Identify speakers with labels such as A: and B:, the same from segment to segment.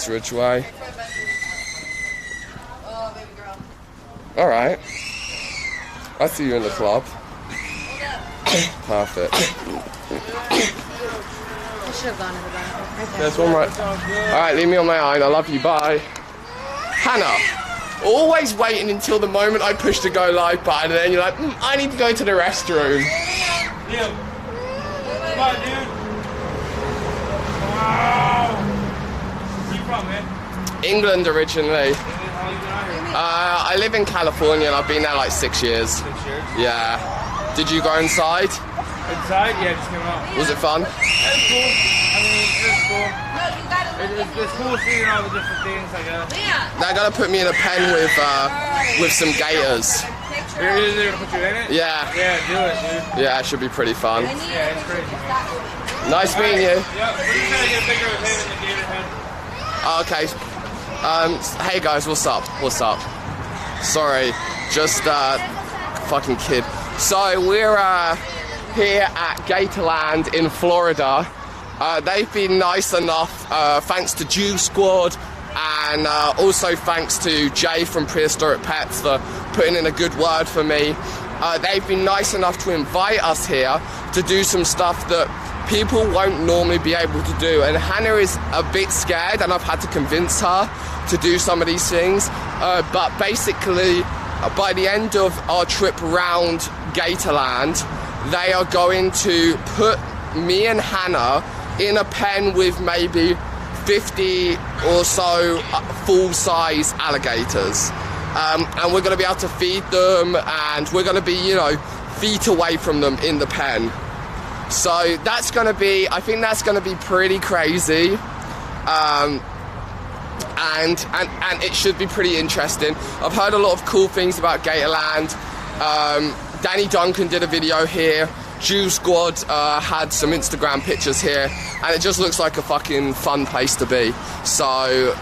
A: West Ridgeway. All right. I see you in the club. Perfect.
B: I should have gone to the bathroom.
A: There's one right. All right, leave me on my own. I love you. Bye. Hannah, always waiting until the moment I push the go live button, and then you're like, I need to go to the restroom.
C: Yeah. Come on, dude. Wow. Where you from, man?
A: England originally.
C: How you been out here?
A: I live in California and I've been there like 6 years.
C: 6 years.
A: Yeah. Did you go inside?
C: Inside? Yeah, just came out.
A: Was it fun?
C: It was cool. I mean, it was cool. It's cool seeing all the different things, I guess.
A: They're gonna put me in a pen with some Gators.
C: They're gonna put you in it?
A: Yeah.
C: Yeah, do it, dude.
A: Yeah, it should be pretty fun.
C: Yeah, it's crazy.
A: Nice meeting you.
C: Yeah, we're just trying to get a picture of him in the Gator head.
A: Okay. Hey guys, what's up? What's up? Sorry, just fucking kid. So we're here at Gatorland in Florida. They've been nice enough, thanks to Jew Squad, and also thanks to Jay from Prehistoric Pets for putting in a good word for me. They've been nice enough to invite us here to do some stuff that people won't normally be able to do, and Hannah is a bit scared and I've had to convince her to do some of these things, but basically by the end of our trip around Gatorland, they are going to put me and Hannah in a pen with maybe 50 or so full-size alligators, and we're going to be able to feed them, and we're going to be, you know, feet away from them in the pen. So that's going to be, I think that's going to be pretty crazy, and it should be pretty interesting. I've heard a lot of cool things about Gatorland. Danny Duncan did a video here. Jew Squad had some Instagram pictures here, and it just looks like a fucking fun place to be. So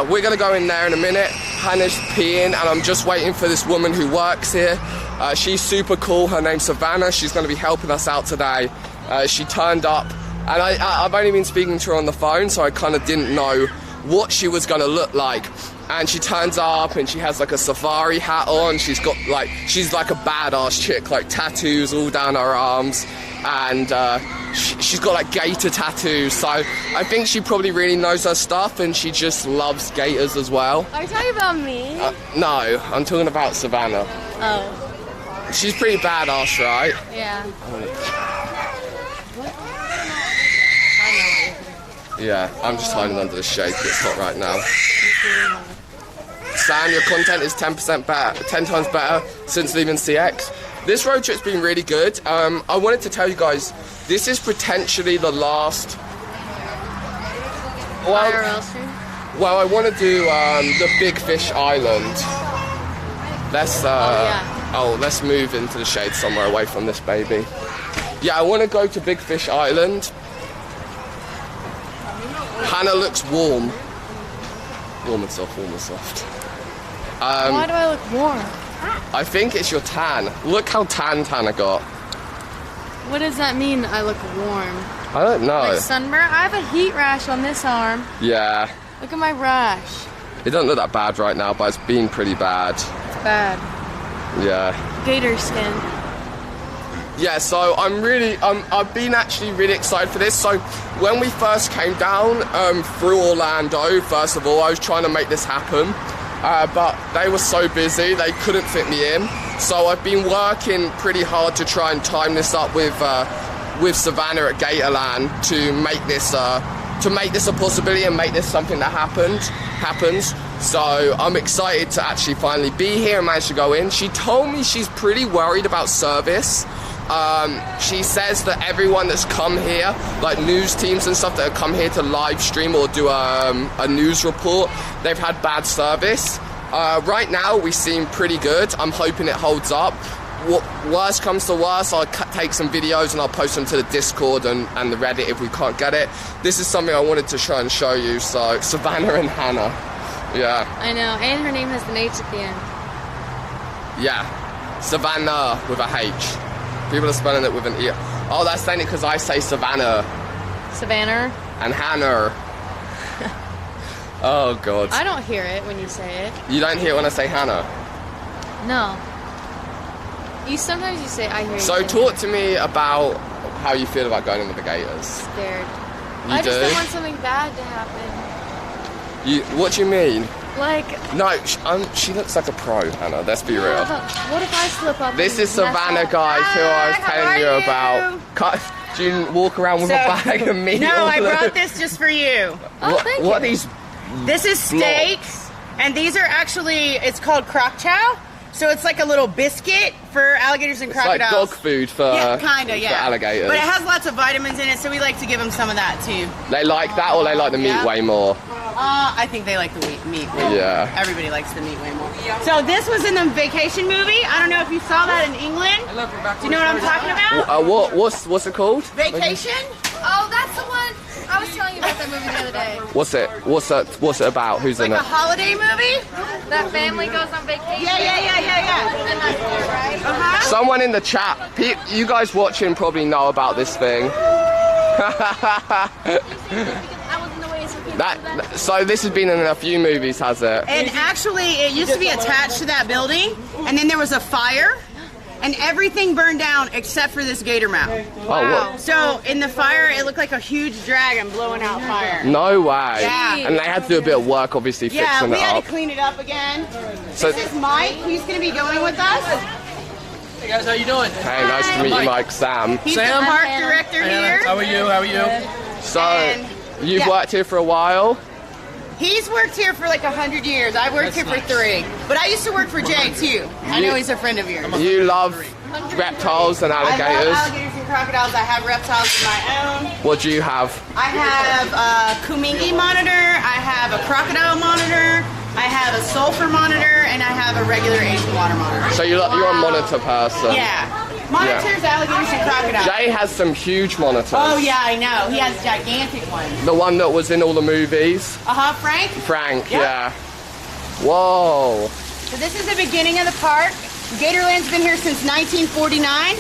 A: we're gonna go in there in a minute. Hannah's peeing, and I'm just waiting for this woman who works here. She's super cool. Her name's Savannah. She's gonna be helping us out today. She turned up, and I've only been speaking to her on the phone, so I kind of didn't know what she was gonna look like. And she turns up and she has like a safari hat on. She's got like, she's like a badass chick, like tattoos all down her arms, and she's got like gator tattoos. So I think she probably really knows her stuff, and she just loves gators as well.
B: Are you talking about me?
A: No, I'm talking about Savannah.
B: Oh.
A: She's pretty badass, right?
B: Yeah.
A: Yeah, I'm just hiding under the shade. It's hot right now. Sam, your content is 10 times better since leaving CX. This road trip's been really good. I wanted to tell you guys, this is potentially the last. Well, I want to do the Big Fish Island. Let's let's move into the shade somewhere away from this baby. Yeah, I want to go to Big Fish Island. Hannah looks warm. Warm and soft, warm and soft.
B: Why do I look warm?
A: I think it's your tan. Look how tan Hannah got.
B: What does that mean, I look warm?
A: I don't know.
B: Like sunburn? I have a heat rash on this arm.
A: Yeah.
B: Look at my rash.
A: It doesn't look that bad right now, but it's been pretty bad.
B: It's bad.
A: Yeah.
B: Gator skin.
A: Yeah, so I've been actually really excited for this. So when we first came down through Orlando, first of all, I was trying to make this happen, but they were so busy, they couldn't fit me in. So I've been working pretty hard to try and time this up with Savannah at Gatorland to make this a possibility and make this something that happens. So I'm excited to actually finally be here and manage to go in. She told me she's pretty worried about service. She says that everyone that's come here, like news teams and stuff that have come here to live stream or do a news report, they've had bad service. Right now we seem pretty good. I'm hoping it holds up. Worst comes to worst, I'll take some videos and I'll post them to the Discord and the Reddit if we can't get it. This is something I wanted to try and show you. So Savannah and Hannah. Yeah.
B: I know, and her name has an H at the end.
A: Yeah. Savannah with a H. People are spelling it with an E. Oh, that's saying it because I say Savannah.
B: Savannah.
A: And Hannah. Oh God.
B: I don't hear it when you say it.
A: You don't hear it when I say Hannah.
B: No. Sometimes you say I hear you.
A: So
B: say
A: talk to me about how you feel about going in with the Gators.
B: scared.
A: You
B: I
A: do?
B: just don't want something bad to happen.
A: What do you mean?
B: Like,
A: No, she looks like a pro, Hannah. Let's be real.
B: what if I slip up?
A: This
B: and
A: is Savannah,
B: mess up?
A: guys, who I was
D: Hi, how
A: telling
D: are
A: you
D: you?
A: about. Do you walk around with a bag of meat?
D: No,
A: all
D: I
A: the-
D: brought this just for you.
B: Oh,
A: What,
B: thank
A: what are
B: you.
A: these?
D: This is steaks, and these are actually, it's called croc chow. So it's like a little biscuit for alligators and
A: It's like
D: crocodiles.
A: dog food for,
D: Yeah, kinda,
A: for
D: yeah.
A: alligators.
D: But it has lots of vitamins in it, so we like to give them some of that too.
A: They like that, or they like the meat
D: Yeah.
A: way more?
D: I think they like the meat way more.
A: Yeah.
D: Everybody likes the meat way more. So this was in the Vacation movie. I don't know if you saw that in England. Do you know what I'm talking about?
A: What's it called?
D: Vacation?
B: Oh, that's the one. I was telling you about that movie the other day.
A: What's it about? Who's
D: Like
A: in
D: a
A: it?
D: holiday movie?
B: That family goes on vacation.
D: Yeah.
B: And that's it, right?
D: Uh-huh.
A: Someone in the chat, you guys watching probably know about this thing.
B: I was in the way, so people do that.
A: So this has been in a few movies, has it?
D: And actually, it used to be attached to that building, and then there was a fire, and everything burned down except for this gator mount.
A: Oh, what?
D: So in the fire, it looked like a huge dragon blowing out fire.
A: No way.
D: Yeah.
A: And they had to do a bit of work, obviously,
D: Yeah,
A: fixing
D: we
A: it
D: had
A: up.
D: to clean it up again.
A: So,
D: This is Mike. He's going to be going with us.
C: Hey guys, how you doing?
A: hey, nice to meet you, Mike. Sam.
D: He's
C: Sam?
D: the park
B: Hannah.
D: director here.
C: How are you?
A: So,
D: And-
A: you've
D: yeah.
A: worked here for a while?
D: He's worked here for like 100 years. I've worked here for 3. But I used to work for Jay, too. I know he's a friend of yours.
A: You love reptiles and
D: I love
A: alligators?
D: alligators and crocodiles. I have reptiles of my own.
A: What do you have?
D: I have a Kumingi monitor, I have a crocodile monitor, I have a sulfur monitor, and I have a regular Asian water monitor.
A: So you're a monitor person?
D: Yeah. Monitors, alligators, and crocodiles.
A: Jay has some huge monitors.
D: Oh, yeah, I know. He has gigantic ones.
A: The one that was in all the movies?
D: Uh-huh, Frank?
A: Frank,
D: Yep.
A: yeah. Whoa.
D: So this is the beginning of the park. Gatorland's been here since 1949.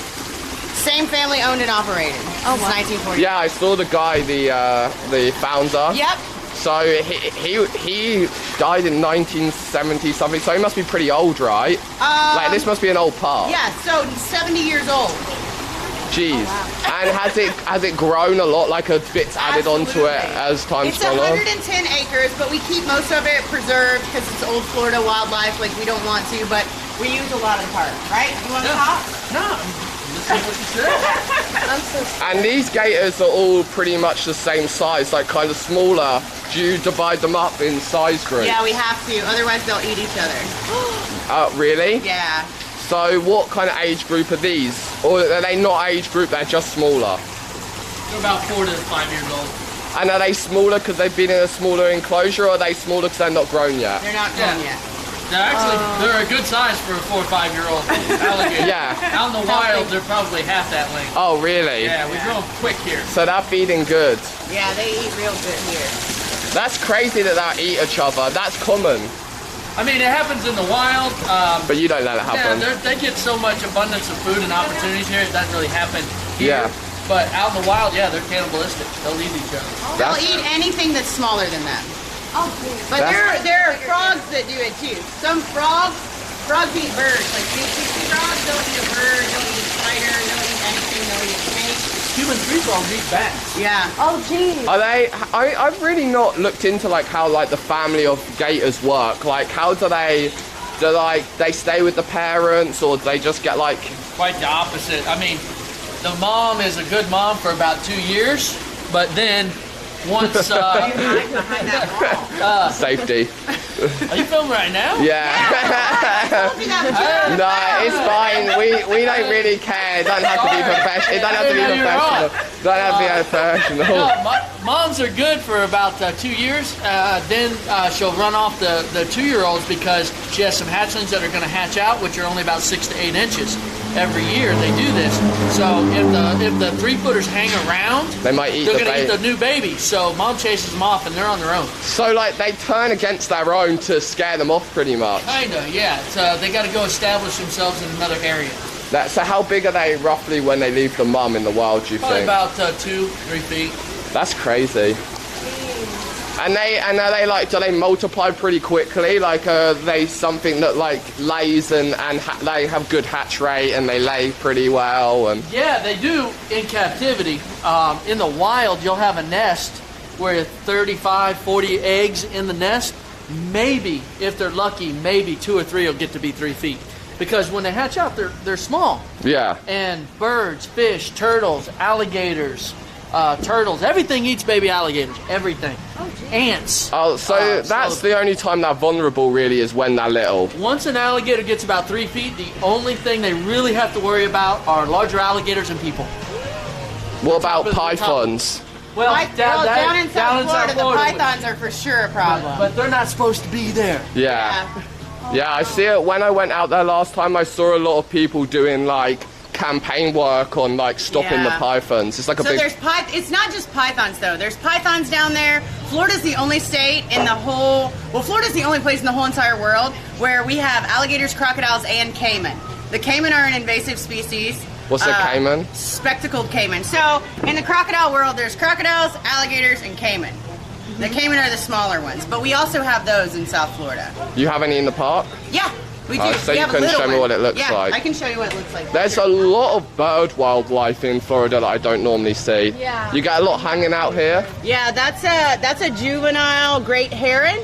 D: Same family owned and operated since 1949.
A: Yeah, I saw the guy, the founder.
D: Yep.
A: So he died in 1970 something. So he must be pretty old, right? Like this must be an old park.
D: Yeah, so 70 years old.
A: Jeez. And has it grown a lot? Like a bit's added onto it as time's
D: It's
A: gone on?
D: 110 acres, but we keep most of it preserved because it's old Florida wildlife. Like we don't want to, but we use a lot of the park. Right? You want to talk?
C: No. Listen to what you said.
B: I'm so scared.
A: And these gators are all pretty much the same size, like kind of smaller. Do you divide them up in size groups?
D: Yeah, we have to. Otherwise, they'll eat each other.
A: Really?
D: Yeah.
A: So what kind of age group are these? Or are they not age group, they're just smaller?
C: They're about 4 to 5 years old.
A: And are they smaller because they've been in a smaller enclosure, or are they smaller because they're not grown yet?
D: They're not grown yet.
C: They're actually they're a good size for a 4 or 5 year old alligator.
A: Yeah.
C: Out in the wild, they're probably half that length.
A: Oh, really?
C: Yeah, we grow them quick here.
A: So they're feeding good.
D: Yeah, they eat real good here.
A: That's crazy that they eat each other. That's common.
C: I mean, it happens in the wild.
A: But you don't let it
C: Yeah,
A: happen.
C: they get so much abundance of food and opportunities here. It doesn't really happen here.
A: Yeah.
C: But out in the wild, yeah, they're cannibalistic. They'll eat each other.
D: They'll
A: That's-
D: eat anything that's smaller than them.
B: Oh, dear.
D: But
A: That's-
D: there are frogs that do it too. Some frogs eat birds. Like big frogs, they'll eat a bird, they'll eat a spider, they'll eat anything, they'll eat a snake.
C: Human tree frogs eat bats.
D: Yeah.
B: Oh, geez.
A: Are they? I've really not looked into like how like the family of gators work. Like how do they stay with the parents, or do they just get like?
C: Quite the opposite. I mean, the mom is a good mom for about 2 years, but then once
D: Hide behind that wall.
A: Safety.
C: are you filming right now?
A: Yeah.
D: Told you that was
A: No, it's fine. We don't really care. It doesn't have to be professional. It doesn't have to be
C: You're
A: professional.
C: right.
A: It doesn't have to be professional.
C: No, moms are good for about 2 years. Then she'll run off the 2-year-olds because she has some hatchlings that are going to hatch out, which are only about 6 to 8 inches. Every year they do this. So if the 3-footers hang around,
A: They might eat
C: they're
A: the
C: going to eat
A: baby.
C: the new baby. So mom chases them off and they're on their own.
A: So like they turn against their own to scare them off, pretty much.
C: Kinda, yeah. They got to go establish themselves in another area.
A: So how big are they roughly when they leave the mum in the wild? Do you
C: Probably
A: think?
C: about 2-3 feet.
A: That's crazy. And are they like, do they multiply pretty quickly? Like, are they something that like lays and they have good hatch rate and they lay pretty well? And
C: yeah, they do in captivity. In the wild, you'll have a nest where 35, 40 eggs in the nest. Maybe, if they're lucky, maybe 2 or 3 will get to be 3 feet. Because when they hatch out, they're small.
A: Yeah.
C: And birds, fish, turtles, alligators, turtles, everything eats baby alligators. Everything. Ants.
A: Oh, so that's the only time they're vulnerable really is when they're little.
C: Once an alligator gets about 3 feet, the only thing they really have to worry about are larger alligators and people.
A: What about pythons?
C: Well,
D: down in South Florida, the pythons are for sure a problem.
C: But they're not supposed to be there.
A: Yeah. Yeah, I see it. When I went out there last time, I saw a lot of people doing like campaign work on like stopping the pythons. It's like a big...
D: it's not just pythons though. There's pythons down there. Florida's the only state in the whole, Florida's the only place in the whole entire world where we have alligators, crocodiles, and caiman. The caiman are an invasive species.
A: What's a caiman?
D: Spectacled caiman. So in the crocodile world, there's crocodiles, alligators, and caiman. The caiman are the smaller ones, but we also have those in South Florida.
A: You have any in the park?
D: Yeah, we do.
A: So
D: we
A: you
D: have
A: can show me what it looks like.
D: Yeah, I can show you what it looks like.
A: There's a lot of bird wildlife in Florida that I don't normally see.
B: Yeah.
A: You get a lot hanging out here?
D: Yeah, that's a juvenile great heron.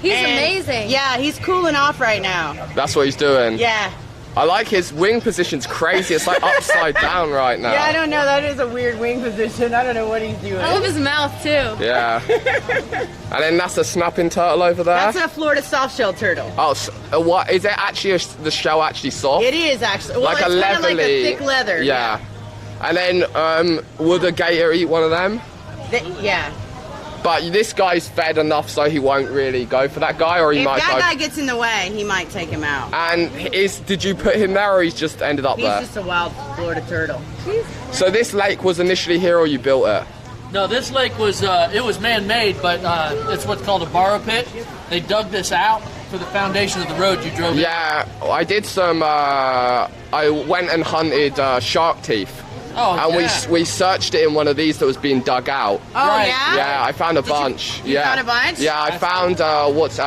B: He's amazing.
D: Yeah, he's cooling off right now.
A: That's what he's doing?
D: Yeah.
A: I like his wing position's crazy. It's like upside down right now.
D: Yeah, I don't know. That is a weird wing position. I don't know what he's doing.
B: I love his mouth too.
A: Yeah. And then that's a snapping turtle over there?
D: That's a Florida soft-shell turtle.
A: Oh, so, what? Is it actually, the shell actually soft?
D: It is actually. Well,
A: like
D: it's
A: a
D: kind of like
A: leathery...
D: a thick leather.
A: Yeah. And then, would a gator eat one of them?
D: Yeah.
A: But this guy's fed enough so he won't really go for that guy, or he might go...
D: If that guy gets in the way, he might take him out.
A: And did you put him there, or he's just ended up there?
D: He's just a wild Florida turtle.
A: So this lake was initially here, or you built it?
C: No, this lake was it was man-made, but it's what's called a borrow pit. They dug this out for the foundation of the road you drove in.
A: Yeah, I did some... I went and hunted shark teeth.
C: Oh,
A: and we searched it in one of these that was being dug out.
D: Oh,
C: Right.
D: yeah?
A: Yeah, I found a bunch.
D: You found a bunch?
A: Yeah, I found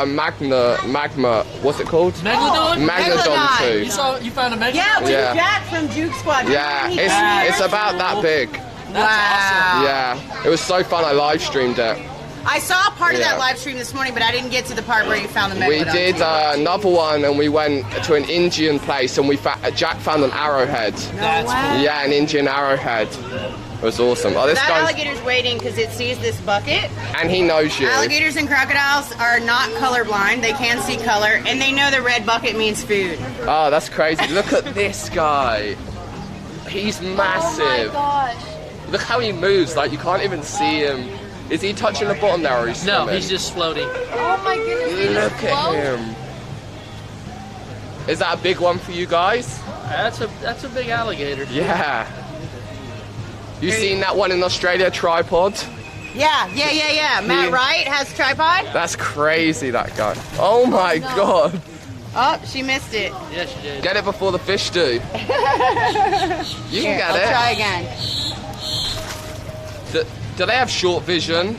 A: magma. What's it called?
C: Megalodon?
A: Megalodon too.
C: You found a megalodon?
D: Yeah, with
A: Yeah.
D: Jack from Juke Squad.
A: Yeah, it's about that big.
C: That's
D: Wow.
A: Yeah, it was so fun. I live streamed it.
D: I saw a part of
A: Yeah.
D: that live stream this morning, but I didn't get to the part where you found the megalodon.
A: We did another one, and we went to an Indian place, and Jack found an arrowhead.
C: That's
D: way.
A: Yeah, an Indian arrowhead. It was awesome. Oh, this
D: That
A: guy's...
D: alligator's waiting because it sees this bucket.
A: And he knows you.
D: Alligators and crocodiles are not colorblind. They can see color, and they know the red bucket means food.
A: Oh, that's crazy. Look at this guy. He's massive.
B: Oh my gosh.
A: Look how he moves, like you can't even see him. Is he touching the bottom there, or he's
C: No,
A: swimming?
C: he's just floating.
B: Oh my goodness. He
A: Look
B: just
A: at
B: floats.
A: him. Is that a big one for you guys?
C: That's a big alligator.
A: Yeah. You seen that one in Australia, tripod?
D: Yeah. Matt Wright has tripod.
A: That's crazy, that guy. Oh my god.
D: Oh, she missed it.
C: Yes, you did.
A: Get it before the fish do. You can
D: Here,
A: get
D: I'll
A: it.
D: try again.
A: Do they have short vision?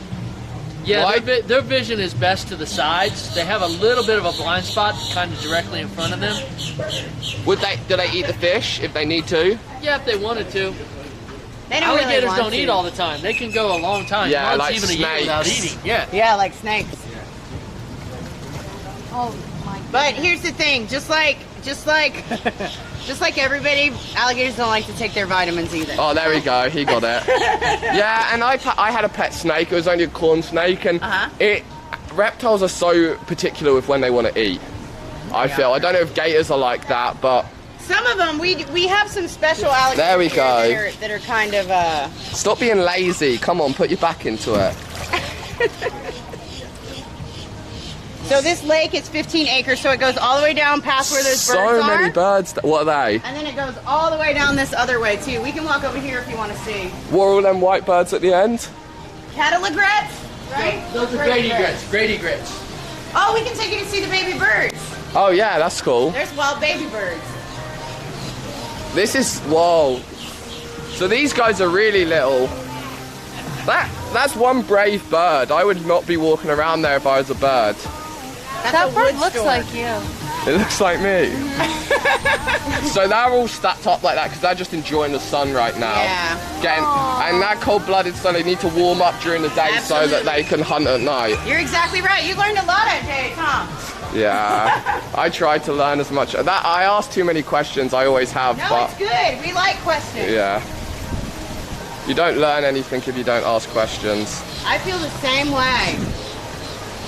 C: Yeah,
A: Why?
C: their vision is best to the sides. They have a little bit of a blind spot kind of directly in front of them.
A: Do they eat the fish if they need to?
C: Yeah, if they wanted to.
D: They don't really
C: Alligators
D: want
C: don't
D: to.
C: eat all the time. They can go a long time,
A: Yeah,
C: months,
A: like
C: even a year without
A: snakes.
C: eating. Yeah.
D: Yeah, like snakes.
B: Oh my goodness.
D: But here's the thing, just like everybody, alligators don't like to take their vitamins either.
A: Oh, there we go. He got it. Yeah, and I had a pet snake. It was only a corn snake, and reptiles are so particular with when they want to eat. I feel. I don't know if gators are like that, but
D: Some of them, we have some special alligators
A: There we
D: here
A: go.
D: that are kind of
A: stop being lazy. Come on, put your back into it.
D: So this lake is 15 acres, so it goes all the way down past where those birds
A: So
D: are.
A: many birds. What are they?
D: And then it goes all the way down this other way too. We can walk over here if you want to see.
A: What are all them white birds at the end?
D: Cattle egrets, right?
C: Those are Grady grits. Grady grits.
D: Oh, we can take you to see the baby birds.
A: Oh yeah, that's cool.
D: There's wild baby birds.
A: This is whoa. So these guys are really little. that's one brave bird. I would not be walking around there if I was a bird.
B: That bird looks like you.
A: It looks like me. So they're all stacked up like that because they're just enjoying the sun right now.
D: Yeah.
A: And that cold-blooded sun, they need to warm up during the day so that they can hunt at night.
D: You're exactly right. You learned a lot at day, Tom.
A: Yeah. I tried to learn as much. That I asked too many questions. I always have.
D: No,
A: but
D: it's good. We like questions.
A: yeah. You don't learn anything if you don't ask questions.
D: I feel the same way.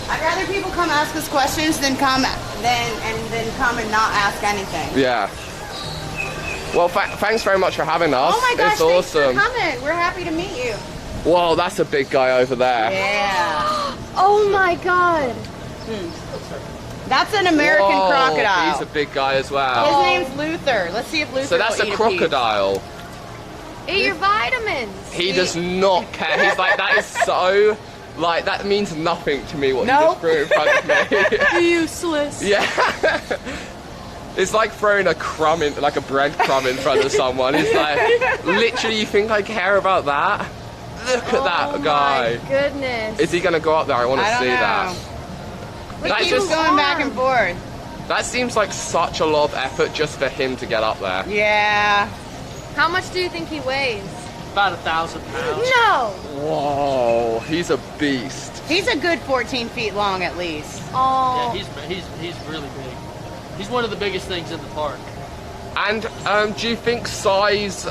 D: I'd rather people come ask us questions than come and not ask anything.
A: Yeah. Well, thanks very much for having us.
D: Oh my gosh,
A: it's awesome.
D: Thanks for coming. We're happy to meet you.
A: Whoa, that's a big guy over there.
D: Yeah.
B: Oh my god.
D: That's an American
A: Whoa,
D: crocodile.
A: He's a big guy as well.
D: His name's Luther. Let's see if Luther
A: So that's
D: will
A: a
D: eat
A: crocodile.
B: Eat your vitamins.
A: He does not care. He's like, that is so, like, that means nothing to me what you just threw in front of me.
B: Useless.
A: Yeah. It's like throwing a crumb in, like a breadcrumb in front of someone. It's like, literally, you think I care about that? Look at that guy.
B: Oh my goodness.
A: Is he going to go up there? I want to see that.
D: We
A: That's
D: keep
A: just-
D: going back and forth.
A: That seems like such a lot of effort just for him to get up there.
D: Yeah.
B: How much do you think he weighs?
C: About 1,000 pounds.
B: No.
A: Whoa, he's a beast.
D: He's a good 14 feet long at least.
B: Oh.
C: Yeah, he's really big. He's one of the biggest things in the park.
A: And do you think size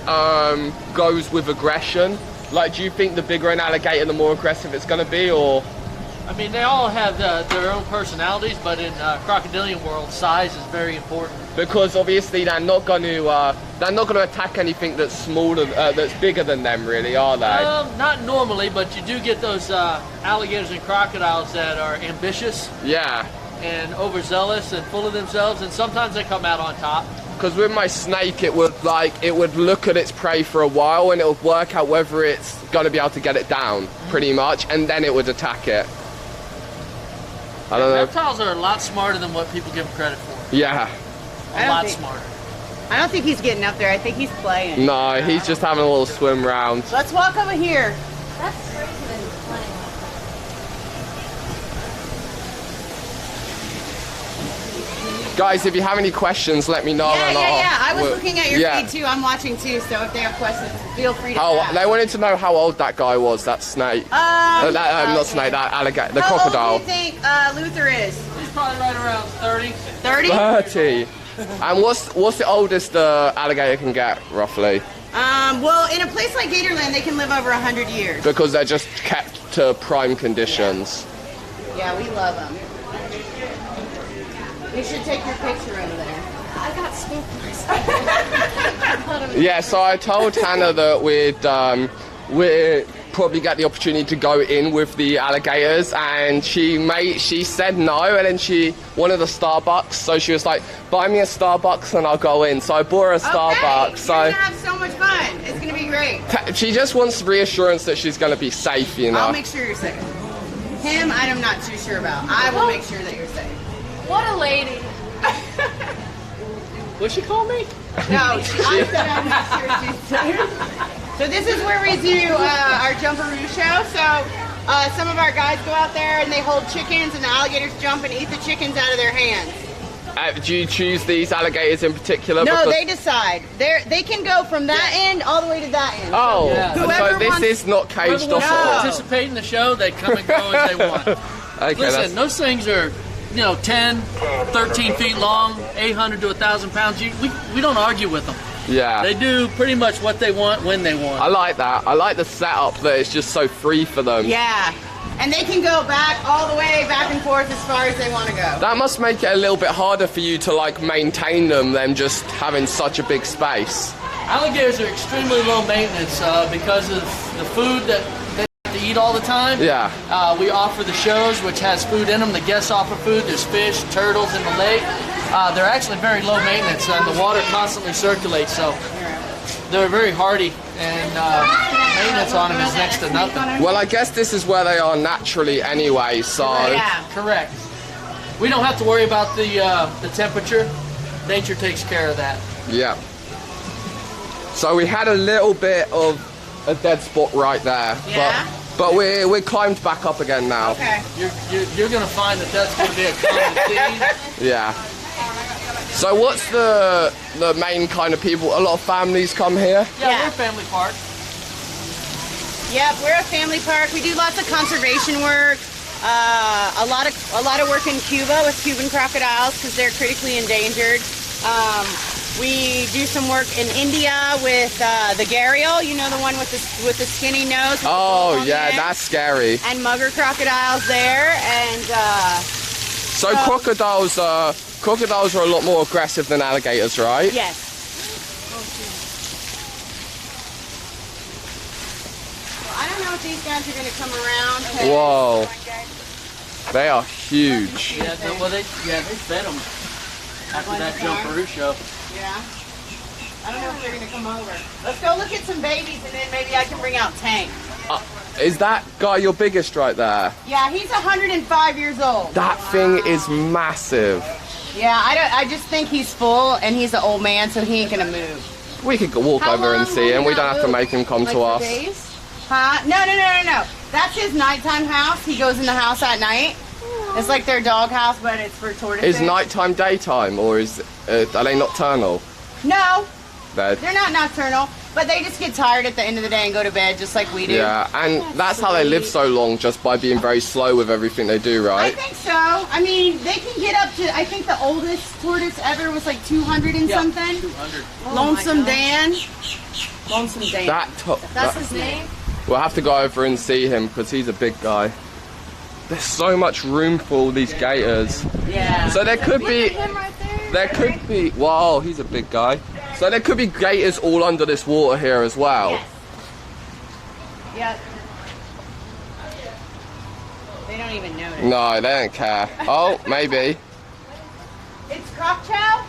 A: goes with aggression? Like, do you think the bigger an alligator, the more aggressive it's going to be, or?
C: I mean, they all have their own personalities, but in crocodilian world, size is very important.
A: Because obviously they're not going to attack anything that's smaller, that's bigger than them, really, are they?
C: Not normally, but you do get those alligators and crocodiles that are ambitious
A: Yeah.
C: and overzealous and full of themselves, and sometimes they come out on top.
A: Because with my snake, it would look at its prey for a while, and it would work out whether it's going to be able to get it down, pretty much, and then it would attack it. I don't know.
C: Reptiles are a lot smarter than what people give them credit for.
A: Yeah.
C: A lot smarter.
D: I don't think he's getting up there. I think he's playing.
A: No, he's just having a little swim round.
D: Let's walk over here.
B: That's crazy that he's playing.
A: Guys, if you have any questions, let me know. and
D: Yeah. I was
A: we'll-
D: looking at your
A: yeah.
D: feed too. I'm watching too. So if they have questions, feel free to
A: Oh,
D: ask.
A: they wanted to know how old that guy was, that snake. Not snake, that alligator, the
D: How
A: crocodile.
D: old do you think Luther is?
C: He's probably right around 30.
D: 30?
A: 30. And what's the oldest alligator can get, roughly?
D: Well, in a place like Gatorland, they can live over 100 years.
A: Because they're just kept to prime conditions.
D: Yeah, we love them. You should take your picture over there.
B: I got spooked myself.
A: Yeah, so I told Hannah that we'd probably get the opportunity to go in with the alligators, and she said no, and then she wanted a Starbucks, so she was like, buy me a Starbucks and I'll go in. So I bought her a Starbucks.
D: Okay,
A: So
D: you're gonna have so much fun. It's gonna be great.
A: she just wants reassurance that she's going to be safe, you know.
D: I'll make sure you're safe. Him, I'm not too sure about. I will make sure that you're safe.
B: What a lady.
C: What'd she call me?
D: No, I said I'm not sure she's safe. So this is where we do our jumperoo show. So some of our guys go out there and they hold chickens, and the alligators jump and eat the chickens out of their hands.
A: Do you choose these alligators in particular?
D: No,
A: because-
D: they decide. They can go from that end all the way to that end.
A: Oh,
C: Yeah.
A: so
D: Whoever
A: this
D: wants-
A: is not caged
C: Whoever
A: off
C: wants to
A: at all.
C: participate in the show, they come and go as they want.
A: Okay,
C: Listen, those things are, 10, 13 feet long, 800 to 1,000 pounds. We don't argue with them.
A: yeah.
C: They do pretty much what they want when they want.
A: I like that. I like the setup that it's just so free for them.
D: Yeah. And they can go back all the way, back and forth as far as they want to go.
A: That must make it a little bit harder for you to maintain them just having such a big space.
C: Alligators are extremely low maintenance because of the food that they have to eat all the time.
A: Yeah.
C: We offer the shows, which has food in them. The guests offer food. There's fish, turtles in the lake. They're actually very low maintenance, and the water constantly circulates, so they're very hardy, and maintenance on them is next to nothing.
A: Well, I guess this is where they are naturally anyway, so...
D: Yeah.
C: Correct. We don't have to worry about the temperature. Nature takes care of that.
A: Yeah. So we had a little bit of a dead spot right there.
D: Yeah?
A: But we're climbed back up again now.
D: Okay.
C: You're going to find that that's going to be a common theme.
A: Yeah. So what's the main kind of people? A lot of families come here.
C: Yeah, we're a family park.
D: Yep, we're a family park. We do lots of conservation work. A lot of work in Cuba with Cuban crocodiles because they're critically endangered. We do some work in India with the gharial, you know, the one with the skinny nose.
A: Oh yeah, that's scary.
D: And mugger crocodiles there, and
A: so crocodiles are a lot more aggressive than alligators, right?
D: yes. Well, I don't know if these guys are going to come around. 'Cause
A: Whoa, they are huge.
C: Yeah, they fed them after that Jumperoo show.
D: Yeah. I don't know if they're going to come over. Let's go look at some babies, and then maybe I can bring out Tank.
A: Is that guy your biggest right there?
D: Yeah, he's 105 years old.
A: That thing is massive.
D: Yeah, I just think he's full, and he's an old man, so he ain't gonna move.
A: We could walk over and see him. We don't have to make him come to us.
D: Days? Huh? No. That's his nighttime house. He goes in the house at night. It's like their dog house, but it's for tortoises.
A: Is nighttime daytime, or are they nocturnal?
D: No,
A: They're
D: not nocturnal, but they just get tired at the end of the day and go to bed, just like we do.
A: Yeah, and that's how they live so long, just by being very slow with everything they do,
D: I
A: right?
D: think so. I mean, they can get up to, I think the oldest tortoise ever was like 200 and something.
C: 200.
D: Lonesome Dan. Lonesome Dan.
B: That's his name?
A: We'll have to go over and see him, because he's a big guy. There's so much room for all these gators.
D: Yeah.
A: So there could be...
B: Him right there.
A: There could be... Wow, he's a big guy. So there could be gators all under this water here as well.
D: Yes. Yep. They don't even notice.
A: No, they don't care. Oh, maybe.
D: It's Croc Chow?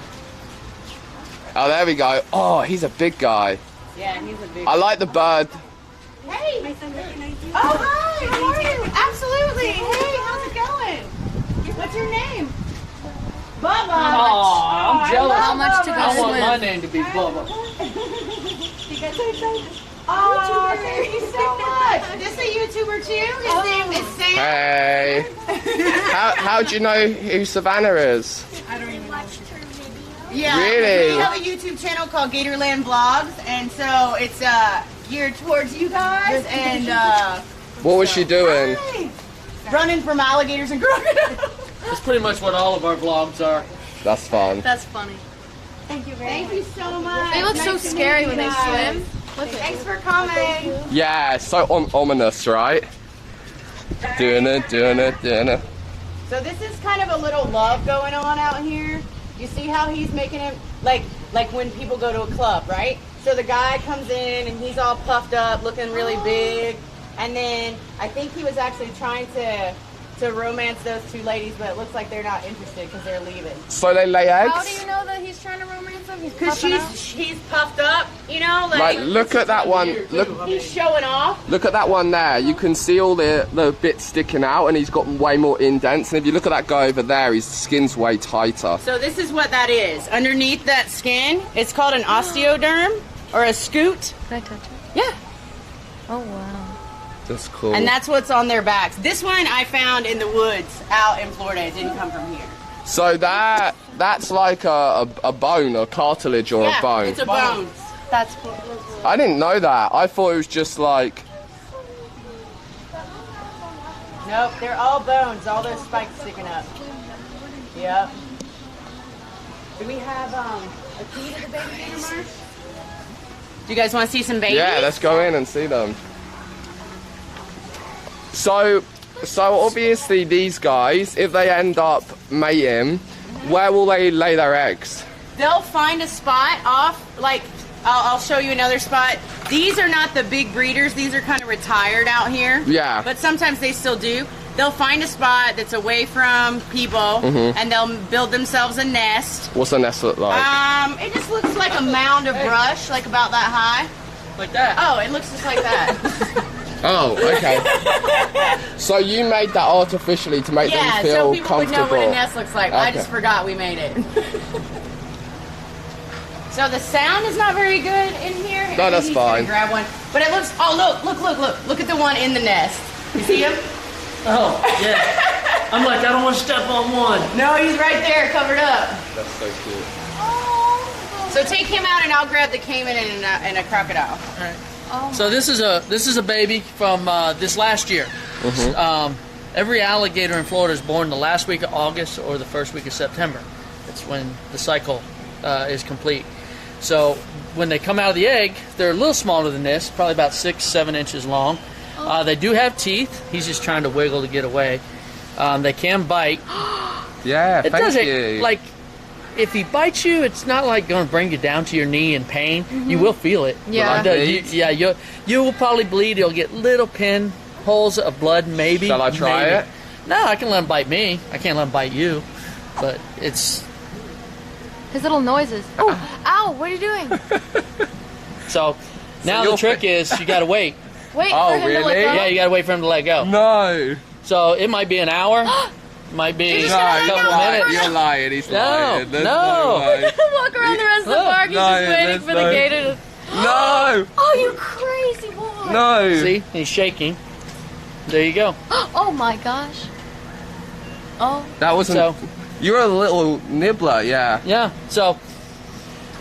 A: Oh, there we go. Oh, he's a big guy.
D: Yeah, he's a big
A: I like the bird.
D: Hey!
B: My son recognized you.
D: Oh, hi! How are you? Absolutely! Hey, how's it going? What's your name? Bubba!
C: Aw, I'm jealous.
B: How much to go
C: I want
B: swim?
C: my name to be Bubba.
B: You guys are excited.
D: Oh, thank you so much. This a YouTuber too? His name is Sam.
A: Hey. How do you know who Savannah is?
B: I don't even know.
D: Yeah.
A: Really?
D: We have a YouTube channel called Gatorland Vlogs, and so it's geared towards you guys. And
A: What was she doing?
D: hi. Running from alligators and crocodiles.
C: That's pretty much what all of our vlogs are.
A: That's fun.
B: That's funny. Thank you very much.
D: Thank you so much.
B: They look so
D: Nice to
B: scary
D: meet
B: when
D: you
B: they
D: guys.
B: swim. Look at
D: Thanks for coming.
A: Yeah, so ominous, right? Doing it.
D: So this is kind of a little love going on out here. You see how he's making it like when people go to a club, right? So the guy comes in and he's all puffed up, looking really big, and then I think he was actually trying to romance those two ladies, but it looks like they're not interested because they're leaving.
A: So they lay eggs?
B: How do you know that he's trying to romance them?
D: Because he's puffed up, you know,
A: Like, look at that one. Look,
D: he's showing off.
A: look at that one there. You can see all the bits sticking out, and he's got way more indents. And if you look at that guy over there, his skin's way tighter.
D: So this is what that is. Underneath that skin, it's called an osteoderm or a scoot.
B: Can I touch it?
D: Yeah.
B: Oh, wow.
A: That's cool.
D: And that's what's on their backs. This one I found in the woods out in Florida. It didn't come from here.
A: So that's like a bone, a cartilage, or a bone.
D: It's a bone.
B: That's what it looks like.
A: I didn't know that. I thought it was just like...
D: Nope, they're all bones. All those spikes sticking up. Yep. Do we have a key to the baby gator, Mark? Do you guys want to see some babies?
A: Yeah, let's go in and see them. So obviously these guys, if they end up mating, where will they lay their eggs?
D: They'll find a spot off, like, I'll show you another spot. These are not the big breeders. These are kind of retired out here.
A: Yeah.
D: But sometimes they still do. They'll find a spot that's away from people, and they'll build themselves a nest.
A: What's the nest look like?
D: It just looks like a mound of brush, like about that high.
C: Like that.
D: Oh, it looks just like that.
A: Oh, okay. So you made that artificially to make
D: Yeah,
A: them
D: so
A: feel
D: people would know
A: comfortable.
D: what a nest looks like. I
A: Okay.
D: just forgot we made it. So the sound is not very good in here.
A: No, that's
D: He's gonna
A: fine.
D: grab one. But it looks, oh, look at the one in the nest. You see him?
C: Oh, yeah. I'm like, I don't want to step on one.
D: No, he's right there, covered up.
A: That's so cute.
D: So take him out and I'll grab the caiman and a crocodile.
C: All right. So this is a baby from this last year. Every alligator in Florida is born the last week of August or the first week of September. It's when the cycle is complete. So when they come out of the egg, they're a little smaller than this, probably about 6-7 inches long. They do have teeth. He's just trying to wiggle to get away. They can bite.
A: Yeah,
C: It
A: thank
C: doesn't
A: you.
C: like if he bites you, it's not like going to bring you down to your knee in pain. You will feel it.
B: Yeah.
A: Will I bleed?
C: You will probably bleed. You'll get little pinholes of blood, maybe.
A: Shall I try
C: maybe.
A: it?
C: No, I can let him bite me. I can't let him bite you. But it's
B: His little noises. Oh, ow! What are you doing?
C: so. Now the
A: you'll
C: trick is you got to wait.
B: Wait
A: Oh,
B: for him to let
A: really?
B: go.
C: Yeah, you got to wait for him to let go.
A: No.
C: So it might be an hour. Might be
B: just
C: a
B: gonna hang
C: couple
B: out
C: minutes.
A: You're lying. He's lying. There's
C: no.
A: way.
B: Walk around the rest of the park. He's
A: No,
B: just waiting
A: there's
B: for
A: no-
B: the gator to.
A: No.
B: Oh, you crazy boy!
A: No.
C: See, he's shaking. There you go.
B: Oh my gosh. Oh.
A: That wasn't.
C: So
A: You're a little nibbler, yeah.
C: yeah. So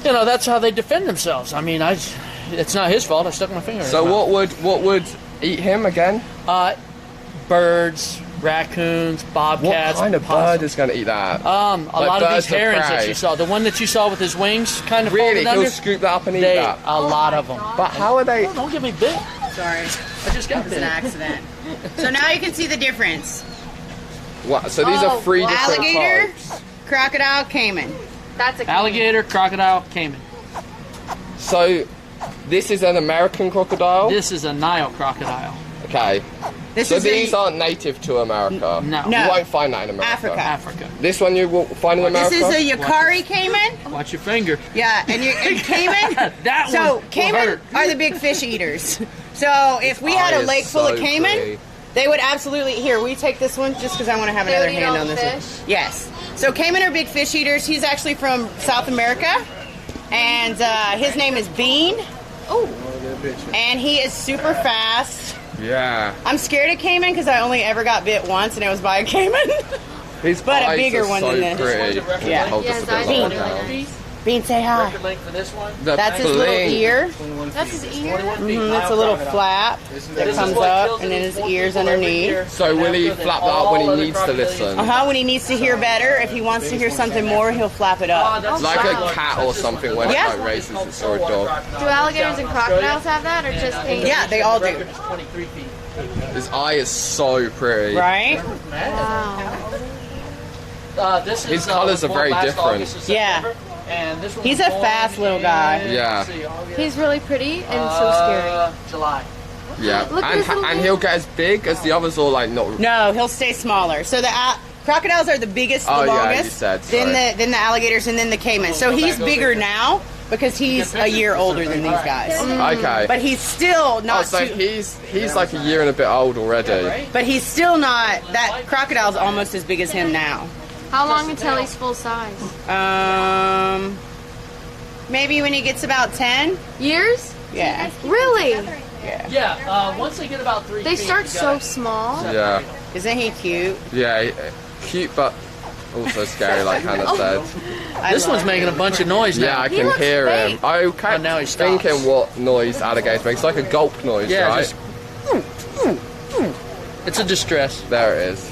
C: that's how they defend themselves. I mean, it's not his fault. I stuck my finger in his
A: So
C: mouth.
A: what would eat him again?
C: Birds, raccoons,
A: What
C: bobcats.
A: kind of
C: possums.
A: bird is going to eat that?
C: A lot of
A: birds
C: these herons that
A: prey.
C: you saw. The one that you saw with his wings kind of
A: Really?
C: folded
A: He'll
C: under.
A: scoop that up and eat
C: They,
A: that?
C: a lot of them.
A: But how are they?
C: Oh, don't get me bit.
D: Sorry,
C: I just got
D: it's an
C: bit.
D: accident. So now you can see the difference.
A: What? So these are three different
D: Alligator,
A: types.
D: crocodile, caiman.
B: That's a
C: Alligator, crocodile, caiman.
A: So this is an American crocodile?
C: This is a Nile crocodile.
A: Okay.
D: This
A: So
D: is
A: these
D: a,
A: aren't native to America?
C: No.
D: No.
A: You won't find that in America?
D: Africa.
C: Africa.
A: This one you will find in
D: This
A: America?
D: is a Yukari caiman.
C: Watch your finger.
D: Yeah, and caiman.
C: That
D: So
C: one will
D: caiman
C: hurt.
D: are the big fish eaters. So if we had
A: eye
D: a
A: is
D: lake full
A: so
D: of caiman,
A: pretty.
D: they would absolutely. Here, we take this one just because I want to have
B: They
D: another
B: would eat
D: hand
B: all
D: on
B: the
D: this
B: fish?
D: one. Yes. So caiman are big fish eaters. He's actually from South America, and his name is Bean,
B: Oh.
D: and he is super fast.
A: Yeah.
D: I'm scared of caiman because I only ever got bit once, and it was by a caiman.
A: His
D: But a
A: eyes
D: bigger
A: are
D: one
A: so
D: than this.
A: pretty.
D: Yeah.
A: Hold
B: Yeah,
A: this
B: his
A: a
B: eyes
A: bit
B: are
A: longer.
B: really like these.
D: Bean, say hi.
C: Record link for this one.
A: The
D: That's his little
A: blink.
D: ear.
B: That's his ear.
D: It's a little flap that comes up, and then his ears underneath.
A: So will he flap that up when he needs to listen?
D: When he needs to hear better, if he wants to hear something more, he'll flap it up.
A: Like a cat or something when
D: Yeah.
A: it like races its or a dog.
B: Do alligators and crocodiles have that, or just penguins?
D: Yeah, they all do.
C: Record is 23 feet.
A: His eye is so pretty.
D: Right?
B: Wow.
C: This is,
A: His colours are
C: born
A: very
C: last
A: different.
C: August of
D: Yeah.
C: September, and this one
D: He's
C: was
D: a fast
C: born
D: little guy.
C: in,
A: Yeah.
C: let's see, August,
B: He's really pretty and so scary.
C: July.
A: Yeah.
B: Look at his little
A: And he'll get as big as the others or like not.
D: No, he'll stay smaller. So the crocodiles are the biggest, the
A: Oh, yeah,
D: longest.
A: you said,
D: then
A: sorry.
D: the alligators, and then the caiman. So he's bigger now because he's a year older than these guys.
A: Okay.
D: But he's still
A: Oh,
D: not.
A: so
D: too,
A: he's like a year and a bit old already.
D: but he's still not. That crocodile's almost as big as him now.
B: How long until he's full size?
D: Maybe when he gets about 10.
B: Years?
D: Yeah.
B: Really?
C: Yeah. Once they get about 3
B: They
C: feet,
B: start
C: you
B: so
C: gotta-
B: small.
A: Yeah.
D: Isn't he cute?
A: Yeah. Cute but also scary, like Hannah said.
C: This one's making a bunch of noise now.
A: Yeah, I
B: He
A: can
B: looks
A: hear him.
B: fake.
A: I
C: Oh,
A: kept
C: now he stops.
A: thinking what noise alligators make. It's like a gulp noise,
C: Yeah,
A: right?
C: just- It's a distress.
A: There it is.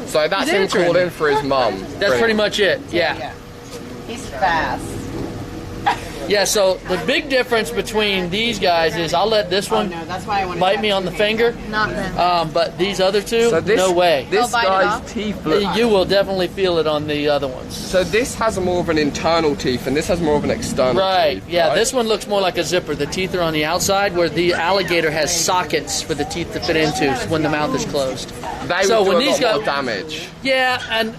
A: So that's
C: He's
A: him
C: answering.
A: calling for his mum.
C: That's pretty much it. Yeah.
D: He's fast.
C: Yeah, so the big difference between these guys is I'll let this
D: Oh
C: one
D: no, that's why I want to
C: bite me on the finger,
B: Not them.
C: but these other two,
A: So this,
C: no way.
A: This
B: They'll bite it
A: guy's
B: off?
A: teeth look.
C: You will definitely feel it on the other ones.
A: So this has more of an internal teeth, and this has more of an external.
C: Right,
A: teeth,
C: yeah,
A: right?
C: this one looks more like a zipper. The teeth are on the outside, where the alligator has sockets for the teeth to fit into when the mouth is closed.
A: They
C: so
A: would do
C: when
A: a
C: these
A: lot
C: go-
A: more damage.
C: Yeah, and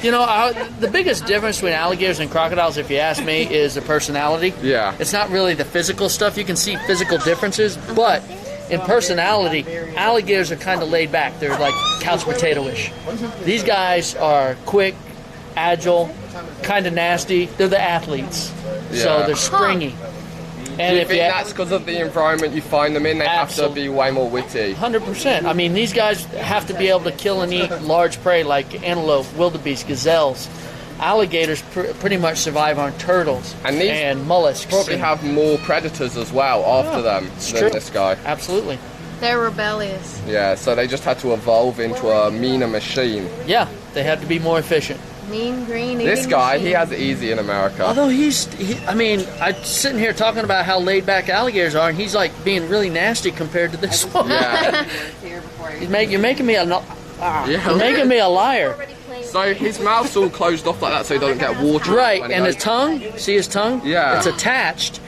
C: you know, the biggest difference between alligators and crocodiles, if you ask me, is the personality.
A: Yeah.
C: It's not really the physical stuff. You can see physical differences, but in personality, alligators are kind of laid back. They're like couch potato-ish. These guys are quick, agile, kind of nasty. They're the athletes. So
A: Yeah.
C: they're springy. And
A: Do you
C: if
A: think that's because of the environment you find them in? They have to be way more witty.
C: 100%. I mean, these guys have to be able to kill and eat large prey like antelope, wildebeest, gazelles. Alligators pretty much survive on turtles
A: And these
C: mollusks.
A: Probably have more predators as well after them than this guy.
C: Absolutely.
B: They're rebellious.
A: Yeah, so they just had to evolve into a meaner machine.
C: Yeah, they had to be more efficient.
B: Mean green.
A: This
B: eating
A: guy,
B: machine.
A: he has it easy in America.
C: Although I mean, I'm sitting here talking about how laid back alligators are, and he's like being really nasty compared to this one.
A: Yeah.
C: You're making me a you're making me a liar.
A: So his mouth's all closed off like that so he doesn't get water.
C: Right,
A: when he
C: and his
A: goes-
C: tongue, see his tongue?
A: Yeah.
C: It's attached,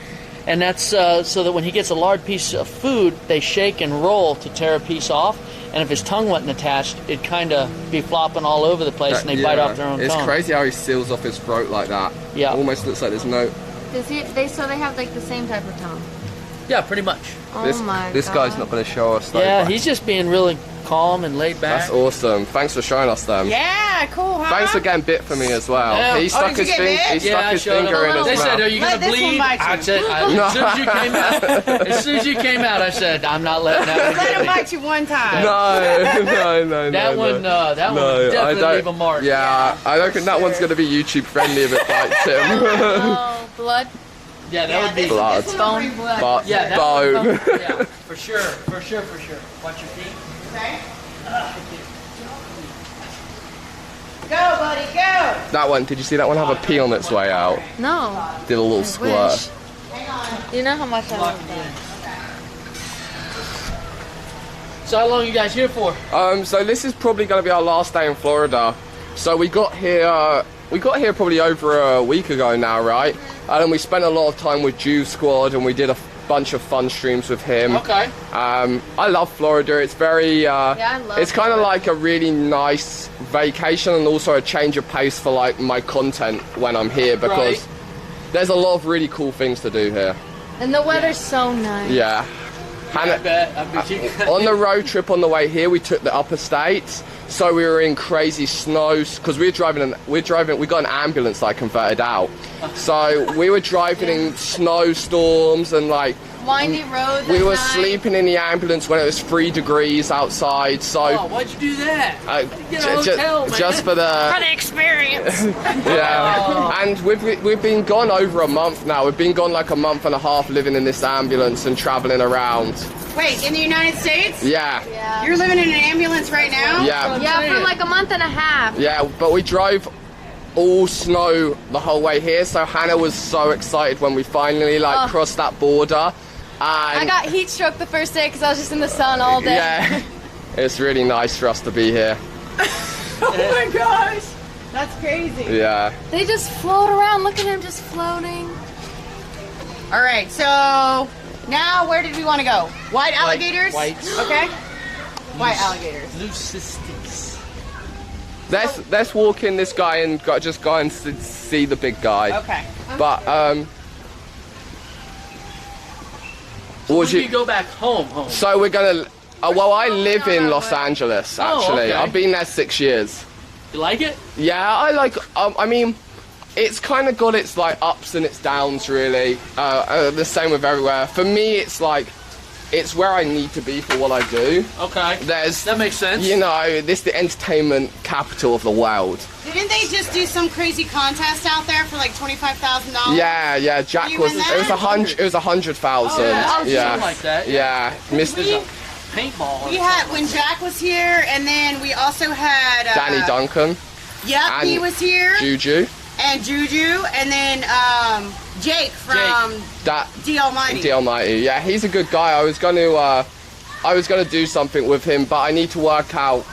C: and that's so that when he gets a large piece of food, they shake and roll to tear a piece off, and if his tongue wasn't attached, it'd kind of be flopping all over the place, and they bite off their own
A: It's
C: tongue.
A: crazy how he seals off his throat like that.
C: Yeah.
A: Almost looks like there's no...
B: So they have like the same type of tongue.
C: Yeah, pretty much.
B: Oh
A: This,
B: my
A: this
B: God.
A: guy's not going to show us. though,
C: Yeah,
A: but
C: he's just being really calm and laid back.
A: That's awesome. Thanks for showing us them.
D: Yeah, cool, huh?
A: Thanks for getting bit for me as well.
C: Yeah.
A: He stuck
D: did you
A: his,
D: get bit?
A: he stuck
C: I
A: his
C: showed
A: finger
C: him.
A: in his
C: They
A: mouth.
C: said, "Are you
D: Let
C: gonna
D: this one
C: bleed?"
D: bite you.
C: I said, as soon as you came out, as soon as you came out, I said, "I'm not letting that one
D: Let
C: get
D: him
C: me."
D: bite you one time.
A: No.
C: That one, that one
A: No,
C: would
A: I
C: definitely
A: don't-
C: leave a mark.
A: Yeah, I don't think that one's going to be YouTube friendly if it bites him.
B: Oh, blood.
C: Yeah, that would be.
A: Blood.
D: Bone.
A: But
C: Yeah, that
A: bone.
C: would come- yeah, for sure. Watch your feet.
D: Okay. Go, buddy, go.
A: That one, did you see that one have a pee on its way out?
B: No.
A: Did a little squirt.
B: Wish. You know how much I love that.
C: So how long are you guys here for?
A: So this is probably going to be our last day in Florida. So we got here probably over a week ago now, right? And then we spent a lot of time with Jew Squad, and we did a bunch of fun streams with him.
C: Okay.
A: I love Florida. It's very,
B: I love
A: it's kind of
B: Florida.
A: like a really nice vacation and also a change of pace for like my content when I'm here because
C: Right.
A: there's a lot of really cool things to do here.
B: And the weather's so nice.
A: Yeah.
C: I
A: Hannah,
C: bet. I bet you.
A: on the road trip on the way here, we took the upper states, so we were in crazy snows because we got an ambulance that I converted out. So we were driving in snowstorms and like
B: Windy roads.
A: we
B: at
A: were
B: night.
A: sleeping in the ambulance when it was 3 degrees outside. So
C: Oh, why'd you do that? Get a hotel, man.
A: just for the
B: For the experience.
A: yeah. And we've been gone over a month now. We've been gone like a month and a half living in this ambulance and traveling around.
D: Wait, in the United States?
A: Yeah.
B: Yeah.
D: You're living in an ambulance right now?
A: Yeah.
B: Yeah, for like a month and a half.
A: Yeah, but we drove all snow the whole way here, so Hannah was so excited when we finally like crossed that border. And
B: I got heat stroke the first day because I was just in the sun all day.
A: yeah, it's really nice for us to be here.
D: Oh my gosh. That's crazy.
A: Yeah.
B: They just float around. Look at him just floating.
D: All right, so now where did we want to go? White alligators?
C: whites.
D: Okay. White alligators.
C: Leucistes.
A: Let's walk in this guy and just go and see the big guy.
D: Okay.
A: But what
C: When
A: would
C: do you go back home?
A: So we're gonna. Well, I live in Los Angeles actually.
C: okay.
A: I've been there 6 years.
C: You like it?
A: Yeah, I like. I mean, it's kind of got its like ups and its downs, really. The same with everywhere. For me, it's like, it's where I need to be for what I do.
C: Okay. That makes sense.
A: You know, this is the entertainment capital of the world.
D: Didn't they just do some crazy contest out there for like $25,000?
A: Yeah. Jack
D: You
A: was.
D: in
A: It was
D: that?
A: 100. It was 100,000.
C: Oh, yeah.
A: Yeah.
C: Something like that.
A: Yeah. Mr.
C: Paintball.
D: We had when Jack was here, and then we also had
A: Danny Duncan,
D: Yep, he
A: and
D: was here,
A: Juju,
D: and Juju, and then Jake from
A: that
D: D Almighty.
A: The Almighty. Yeah, he's a good guy. I was gonna do something with him, but I need to work out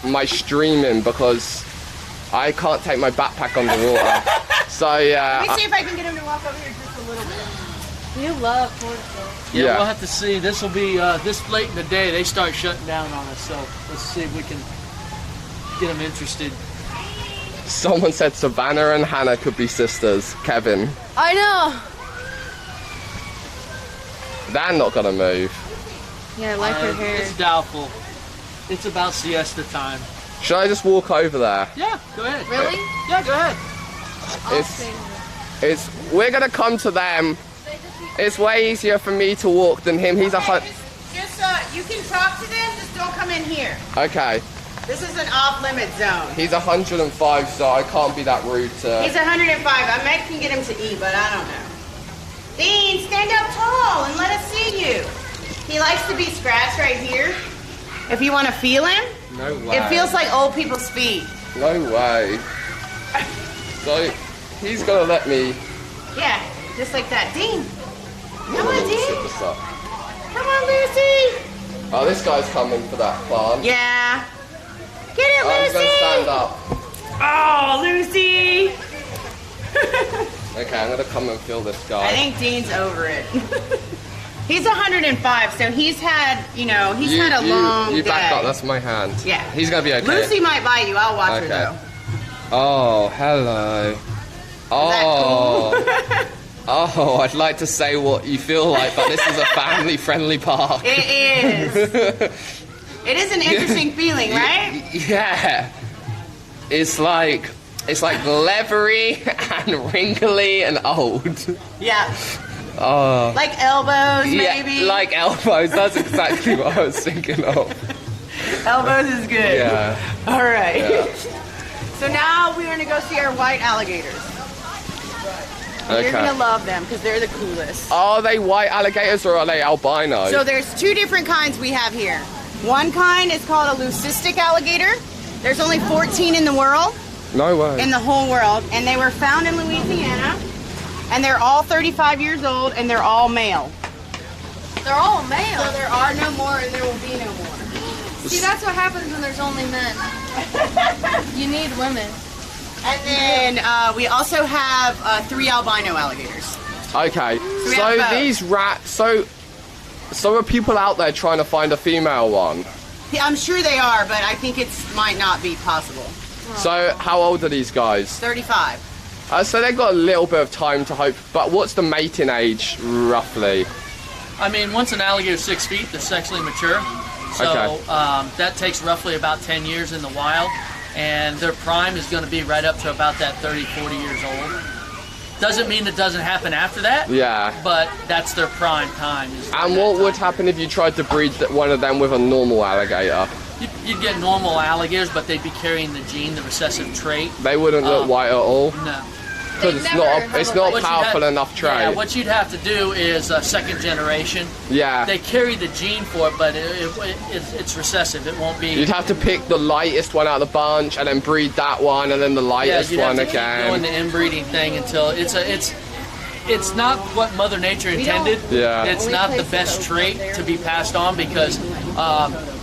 A: my streaming because I can't take my backpack underwater. So yeah.
D: Let me see if I can get him to walk over here just a little bit.
B: You love tortoises.
C: Yeah, we'll have to see. This will be this late in the day. They start shutting down on us, so let's see if we can get them interested.
A: Someone said Savannah and Hannah could be sisters. Kevin.
B: I know.
A: They're not gonna move.
B: Yeah, I like her hair.
C: It's doubtful. It's about siesta time.
A: Should I just walk over there?
C: Yeah, go ahead.
B: Really?
C: Yeah, go ahead.
B: I'll
A: It's-
B: stay here.
A: We're gonna come to them It's way easier for me to walk than him. He's a
D: you can talk to them, just don't come in here.
A: Okay.
D: This is an off-limit zone.
A: He's 105, so I can't be that rude to...
D: He's 105. I might can get him to eat, but I don't know. Dean, stand up tall and let us see you. He likes to be scratched right here. If you want to feel him,
A: No way.
D: it feels like old people's feet.
A: No way. So, he's gonna let me...
D: Yeah, just like that. Dean, come on,
A: Sit
D: Dean.
A: this up.
D: Come on, Lucy.
A: Oh, this guy's coming for that plant.
D: Yeah. Get it,
A: I'm
D: Lucy.
A: gonna stand up.
D: Oh, Lucy.
A: Okay, I'm gonna come and feel this guy.
D: I think Dean's over it. He's 105, so he's had, he's had a long
A: You
D: day.
A: back up, that's my hand.
D: Yeah.
A: He's gonna be okay.
D: Lucy might bite you. I'll watch her
A: Okay.
D: though.
A: Oh, hello.
D: That
A: Oh, I'd like to say what you feel like, but this is a family-friendly park.
D: It is. It is an interesting feeling, right?
A: Yeah. It's like leathery and wrinkly and old.
D: Yeah.
A: Oh.
D: Like elbows, maybe.
A: Yeah, like elbows. That's exactly what I was thinking of.
D: Elbows is good.
A: Yeah.
D: All right.
A: Yeah.
D: So now we're gonna go see our white alligators.
A: Okay.
D: You're gonna love them because they're the coolest.
A: Are they white alligators or are they albino?
D: So there's two different kinds we have here. One kind is called a leucistic alligator. There's only 14 in the world,
A: No way.
D: in the whole world, and they were found in Louisiana. And they're all 35 years old, and they're all male.
B: They're all male.
D: So there are no more, and there will be no more.
B: See, that's what happens when there's only men. You need women.
D: And then we also have 3 albino alligators.
A: Okay.
D: we
A: So
D: have both.
A: these rats. So are people out there trying to find a female one?
D: Yeah, I'm sure they are, but I think it might not be possible.
A: So how old are these guys?
D: 35.
A: So they've got a little bit of time to hope. But what's the mating age roughly?
C: I mean, once an alligator's 6 feet, they're sexually mature. So
A: Okay.
C: that takes roughly about 10 years in the wild. And their prime is going to be right up to about that 30, 40 years old. Doesn't mean it doesn't happen after that.
A: Yeah.
C: But that's their prime time.
A: And what would happen if you tried to breed one of them with a normal alligator?
C: You'd get normal alligators, but they'd be carrying the gene, the recessive trait.
A: They wouldn't look white at all.
C: No.
A: Because it's not a
C: What you'd
A: powerful
C: have-
A: enough trait.
C: Yeah, what you'd have to do is second generation.
A: Yeah.
C: They carry the gene for it, but it's recessive. It won't be.
A: You'd have to pick the lightest one out of the bunch and then breed that one and then the lightest
C: you'd
A: one
C: have to keep going
A: again.
C: the inbreeding thing until it's not what Mother Nature intended.
A: Yeah.
C: It's not the best trait to be passed on because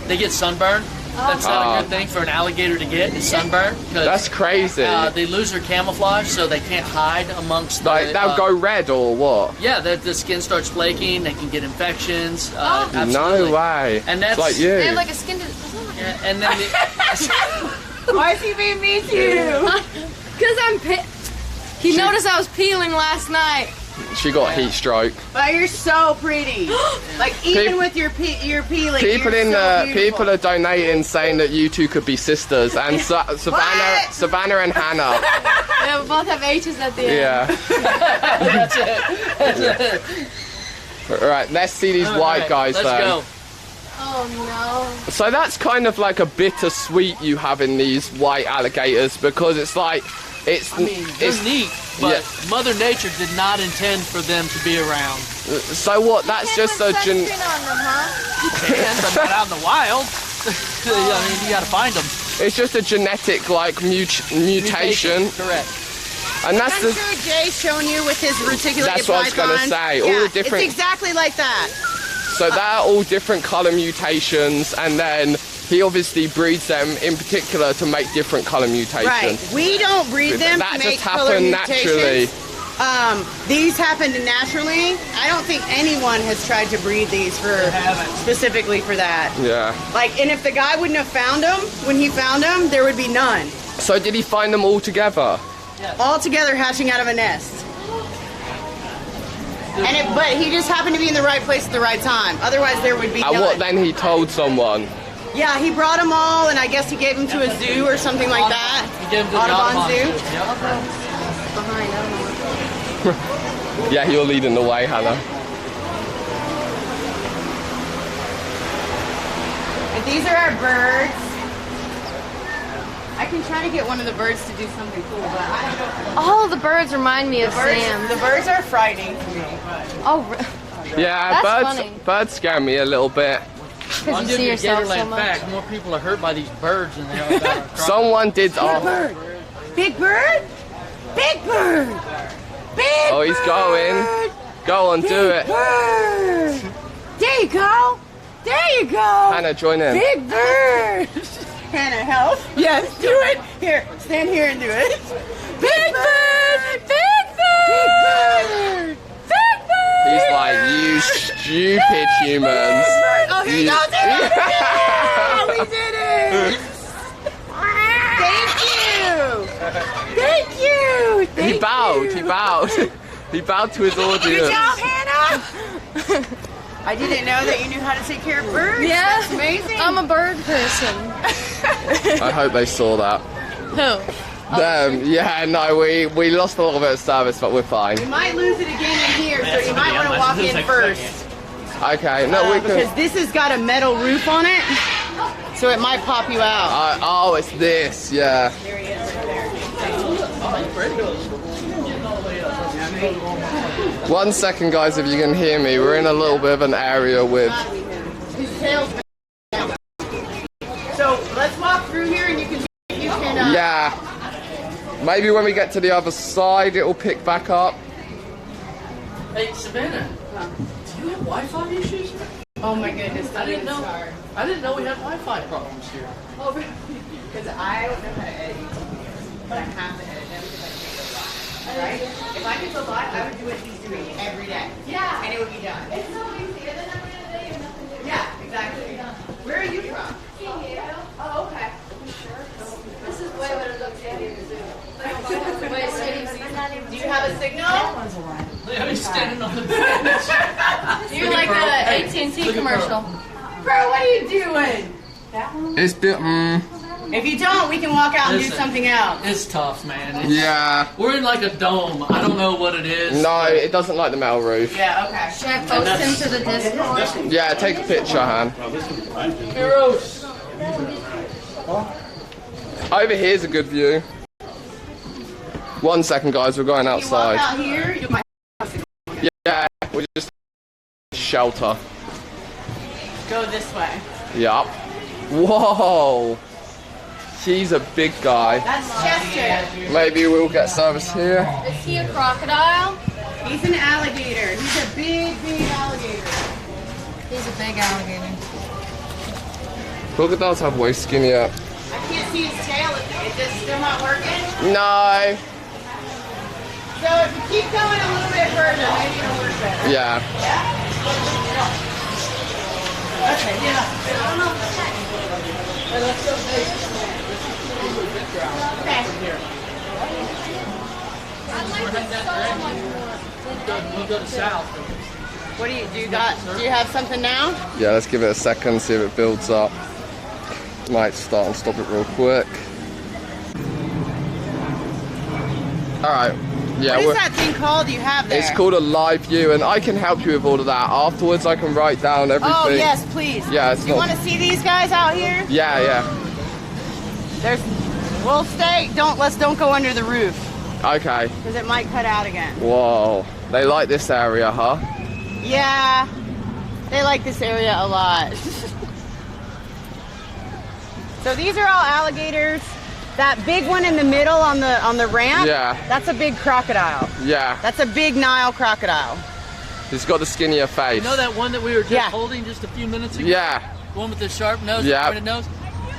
C: they get sunburn. That's not a good thing for an alligator to get is sunburn.
A: That's crazy.
C: They lose their camouflage, so they can't hide amongst.
A: Like they'll go red or what?
C: Yeah, the skin starts flaking. They can get infections.
A: No
C: Absolutely.
A: way.
C: And that's
A: it's like you.
B: They have like a skin
C: Yeah, and then
D: Why is he being mean to you?
B: Because he noticed I was peeling last night.
A: She got heat stroke.
D: But you're so pretty. Like even with your peeling,
A: People
D: you're
A: in
D: so
A: the
D: beautiful.
A: people are donating saying that you two could be sisters, and Savannah and Hannah.
B: Yeah, we both have H's at the end.
A: Yeah.
C: that's it.
A: Right, let's see these white guys
C: Let's
A: then.
C: go.
B: Oh
A: So that's kind of like a bittersweet you have in these white alligators because it's like it's.
C: I mean, they're
A: it's
C: neat, but
A: yeah.
C: Mother Nature did not intend for them to be around.
A: So what? That's just a
B: on them, huh?
C: And they're not out in the wild. I mean, you got to find them.
A: It's just a genetic like mutation,
C: Correct.
A: and that's
D: I'm
A: the.
D: sure Jay's shown you with his reticulated
A: That's what I was gonna
D: pythons.
A: say, all
D: Yeah,
A: the different-
D: It's exactly like that.
A: So they're all different color mutations, and then he obviously breeds them in particular to make different color mutations.
D: Right. We don't breed them
A: That
D: to
A: just
D: make color
A: happened
D: mutations.
A: naturally.
D: These happened naturally. I don't think anyone has tried to breed these specifically for that.
A: Yeah.
D: Like, and if the guy wouldn't have found them when he found them, there would be none.
A: So did he find them all together?
D: All together hatching out of a nest. But he just happened to be in the right place at the right time. Otherwise, there would be
A: And
D: none.
A: what then he told someone?
D: Yeah, he brought them all, and I guess he gave them to a zoo or something like that.
C: You give them to the
D: Audubon
C: Audubon
D: Zoo.
C: Zoo. Yep.
B: Behind, I don't know what.
A: Yeah, you're leading the way, Hannah.
D: And these are our birds. I can try to get one of the birds to do something cool, but I don't know.
B: All the birds remind me of Sam.
D: The birds are frightening to me.
B: Oh,
A: Yeah,
B: That's funny.
A: birds scare me a little bit.
B: because
C: I'll
B: you
C: give
B: see
C: you a
B: yourself so
C: Gatorland
B: much.
C: fact. More people are hurt by these birds than they are about our crocodiles.
A: Someone did. Oh,
D: Big bird? Big bird! Big
A: oh, he's going. Go on, do it.
D: bird! There you go! There you go!
A: Hannah, join in.
D: Big bird! Hannah, help? Yes, do it! Here, stand here and do it. Big bird! Big bird! Big bird!
A: He's like, you stupid humans.
D: Oh, here he
A: You-
D: goes! Here he goes! Oh, we did it! Thank you! Thank you!
A: He bowed. He bowed. He bowed to his
D: Good
A: audience.
D: job, Hannah! I didn't know that you knew how to take care of birds.
B: Yeah,
D: That's amazing.
B: I'm a bird person.
A: I hope they saw that.
B: Who?
A: Yeah, no, we lost a little bit of service, but we're fine.
D: You might lose it again in here, so you might want to walk in first.
A: Okay, no, we
D: Because
A: can.
D: this has got a metal roof on it, so it might pop you out.
A: Oh, it's this, yeah.
D: There he is right there.
A: 1 second, guys, if you can hear me. We're in a little bit of an area with.
D: His tail's down. So let's walk through here, and you can.
A: Yeah. Maybe when we get to the other side, it'll pick back up.
C: Hey, Savannah, do you have Wi-Fi issues?
D: Oh my goodness!
C: I didn't know. I didn't know we had Wi-Fi problems here.
D: Oh, really? Because I don't know how to edit YouTube, but I have to edit them because I can't go live. Right? If I could go live, I would do what he's doing every day. Yeah. And it would be done. It's so easy. And then every other day, you're nothing to do. Yeah, exactly. Where are you from? Oh, okay.
B: This is way better than Sandy the Zoo.
D: Do you have a signal?
C: He's standing on the bench.
B: You're like the AT&T commercial.
D: Bro, what are you doing?
A: It's bit.
D: If you don't, we can walk out and do
C: Listen.
D: something else.
C: It's tough, man. It's,
A: Yeah.
C: We're in like a dome. I don't know what it is.
A: No, it doesn't like the metal roof.
D: Yeah, okay.
B: Should I post him to the Discord?
A: Yeah, take a picture, Han.
C: Heroes.
A: Over here's a good view. 1 second, guys, we're going
D: You walk
A: outside.
D: out here, you might
A: Yeah, we're just shelter.
D: go this way.
A: Yup. Whoa. He's a big guy.
D: That's Chester.
A: Maybe we'll get service here.
B: Is he a crocodile?
D: He's an alligator. He's a big, big alligator.
B: He's a big alligator.
A: Crocodiles have way skinnier.
D: I can't see his tail. Is it still not working?
A: No.
D: So if you keep going a little bit further, maybe it'll work better.
A: Yeah.
D: Okay, yeah. Okay.
C: We'll go to south.
D: What do you have something now?
A: Yeah, let's give it a second, see if it builds up. Might start and stop it real quick. Alright. Yeah,
D: What is that thing called you have there?
A: it's called a live view, and I can help you with all of that. Afterwards, I can write down everything.
D: Oh yes, please.
A: Yeah, it's
D: You
A: not-
D: want to see these guys out here?
A: Yeah.
D: We'll stay. Let's don't go under the roof
A: Okay.
D: because it might cut out again.
A: Whoa. They like this area, huh?
D: Yeah, they like this area a lot. So these are all alligators. That big one in the middle on the ramp.
A: Yeah.
D: That's a big crocodile.
A: Yeah.
D: That's a big Nile crocodile.
A: He's got the skinnier face.
C: You know that one that we were just
D: Yeah.
C: holding just a few minutes ago?
A: Yeah.
C: The one with the sharp nose,
A: Yeah.
C: the pointed nose?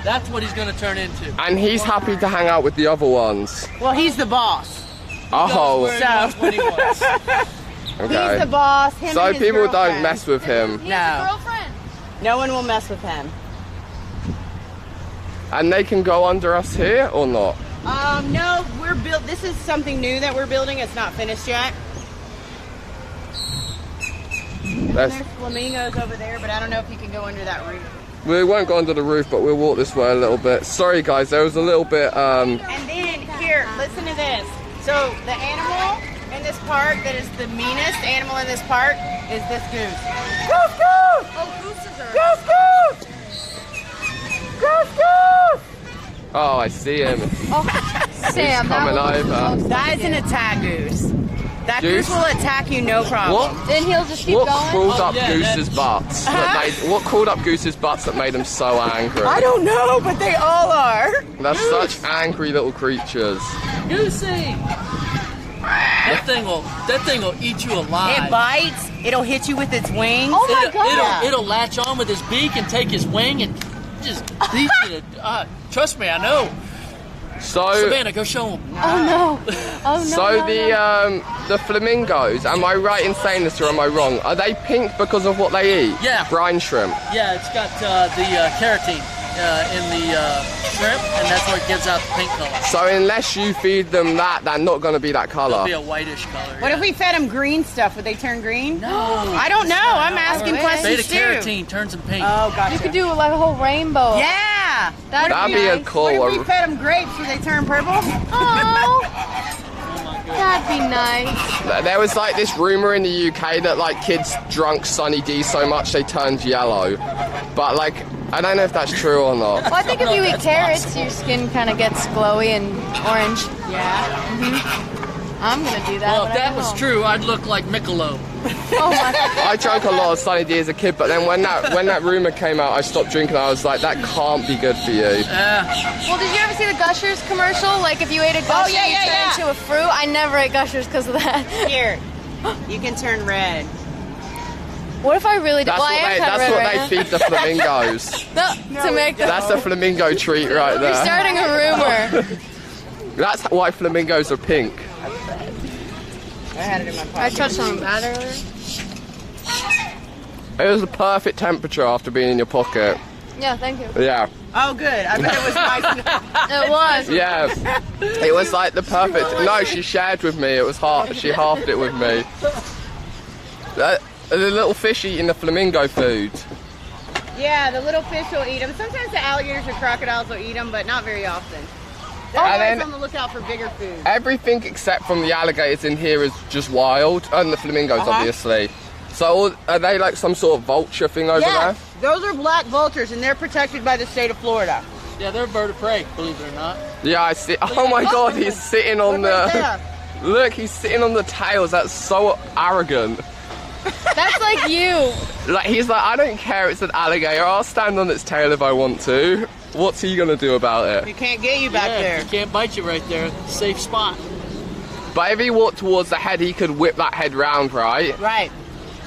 C: That's what he's going to turn into.
A: And he's happy to hang out with the other ones.
D: Well, he's the boss.
A: Oh.
C: Where he wants when he wants.
A: Okay.
D: He's the boss. Him
A: So
D: and his
A: people don't
D: girlfriend.
A: mess with him.
B: He's
D: No.
B: a girlfriend.
D: No one will mess with him.
A: And they can go under us here or not?
D: No, this is something new that we're building. It's not finished yet.
A: Let's,
D: There's flamingos over there, but I don't know if you can go under that roof.
A: we won't go under the roof, but we'll walk this way a little bit. Sorry guys, there was a little bit
D: And then here, listen to this. So the animal in this park that is the meanest animal in this park is this goose.
B: Goose, goose! Oh, gooses are. Goose, goose! Goose, goose!
A: Oh, I see him.
B: Oh, Sam,
A: coming over.
D: That is an attack goose. That goose will attack you, no problem.
A: What?
B: Then he'll just keep
A: What
B: going.
A: crawled up
C: yeah,
A: Goose's butts? What crawled up Goose's butts that made them so angry?
D: I don't know, but they all are.
A: That's such angry little creatures.
C: Goosey! That thing will eat you alive.
D: It bites. It'll hit you with its wings.
B: Oh my God.
C: It'll latch on with his beak and take his wing and just beat you to. Trust me, I know.
A: So,
C: Savannah, go show him.
B: Oh no. Oh no.
A: so
B: no,
A: the
B: no.
A: the flamingos. Am I right in saying this, or am I wrong? Are they pink because of what they eat?
C: Yeah.
A: Brine shrimp.
C: Yeah, it's got the keratin in the shrimp, and that's what gives out the pink color.
A: So unless you feed them that, they're not going to be that
C: It'll
A: color.
C: be a whitish color.
D: What if we fed them green stuff? Would they turn green?
C: No.
D: I don't know. I'm asking
B: Beta
D: questions too.
C: Beta carotene turns them pink.
D: Oh, gotcha.
B: You could do like a whole rainbow.
D: Yeah.
A: That'd be a
B: nice.
A: cool
D: What if
A: one.
D: we fed them grapes? Would they turn purple?
B: Oh, that'd be nice.
A: There was like this rumor in the UK that like kids drunk Sunny D so much they turned yellow, but like I don't know if that's true or not.
B: Well, I think if you eat carrots, your skin kind of gets glowy and orange.
D: Yeah.
B: I'm gonna do that.
C: Well,
B: when
C: if
B: I
C: that
B: get
C: was
B: home.
C: true, I'd look like Michelob.
B: Oh my.
A: I drank a lot of Sunny D as a kid, but then when that rumor came out, I stopped drinking. I was like, that can't be good for you.
B: Well, did you ever see the Gushers commercial? Like if you ate a Gusher,
D: yeah,
B: you
D: yeah,
B: turn
D: yeah.
B: into a fruit. I never ate Gushers because of that.
D: Here. You can turn red.
B: What if I really did?
A: That's
B: Well, I am
A: what
B: kind of red right
A: they feed the flamingos.
B: now. No, to make the.
A: That's a flamingo treat right
B: You're
A: there.
B: starting a rumor.
A: That's why flamingos are pink.
D: I had it in my pocket.
B: I touched something bad earlier.
A: It was the perfect temperature after being in your pocket.
B: Yeah, thank you.
A: Yeah.
D: Oh, good. I bet it was nice.
B: It was.
A: Yeah, it was like the perfect. No, she shared with me. It was half. She halved it with me. The little fish eating the flamingo food.
D: Yeah, the little fish will eat them. Sometimes the alligators or crocodiles will eat them, but not very often. They're
A: And
D: always
A: then-
D: on the lookout for bigger food.
A: Everything except from the alligators in here is just wild, and the flamingos obviously. So are they like some sort of vulture thing over
D: Yeah,
A: there?
D: those are black vultures, and they're protected by the state of Florida.
C: Yeah, they're a bird of prey, believe it or not.
A: Yeah, I see. Oh my God, he's sitting on
D: Look right
A: the.
D: there.
A: Look, he's sitting on the tails. That's so arrogant.
B: That's like you.
A: Like he's like, I don't care. It's an alligator. I'll stand on its tail if I want to. What's he gonna do about it?
D: He can't get you back
C: Yeah,
D: there.
C: he can't bite you right there. Safe spot.
A: But if he walked towards the head, he could whip that head round, right?
D: Right.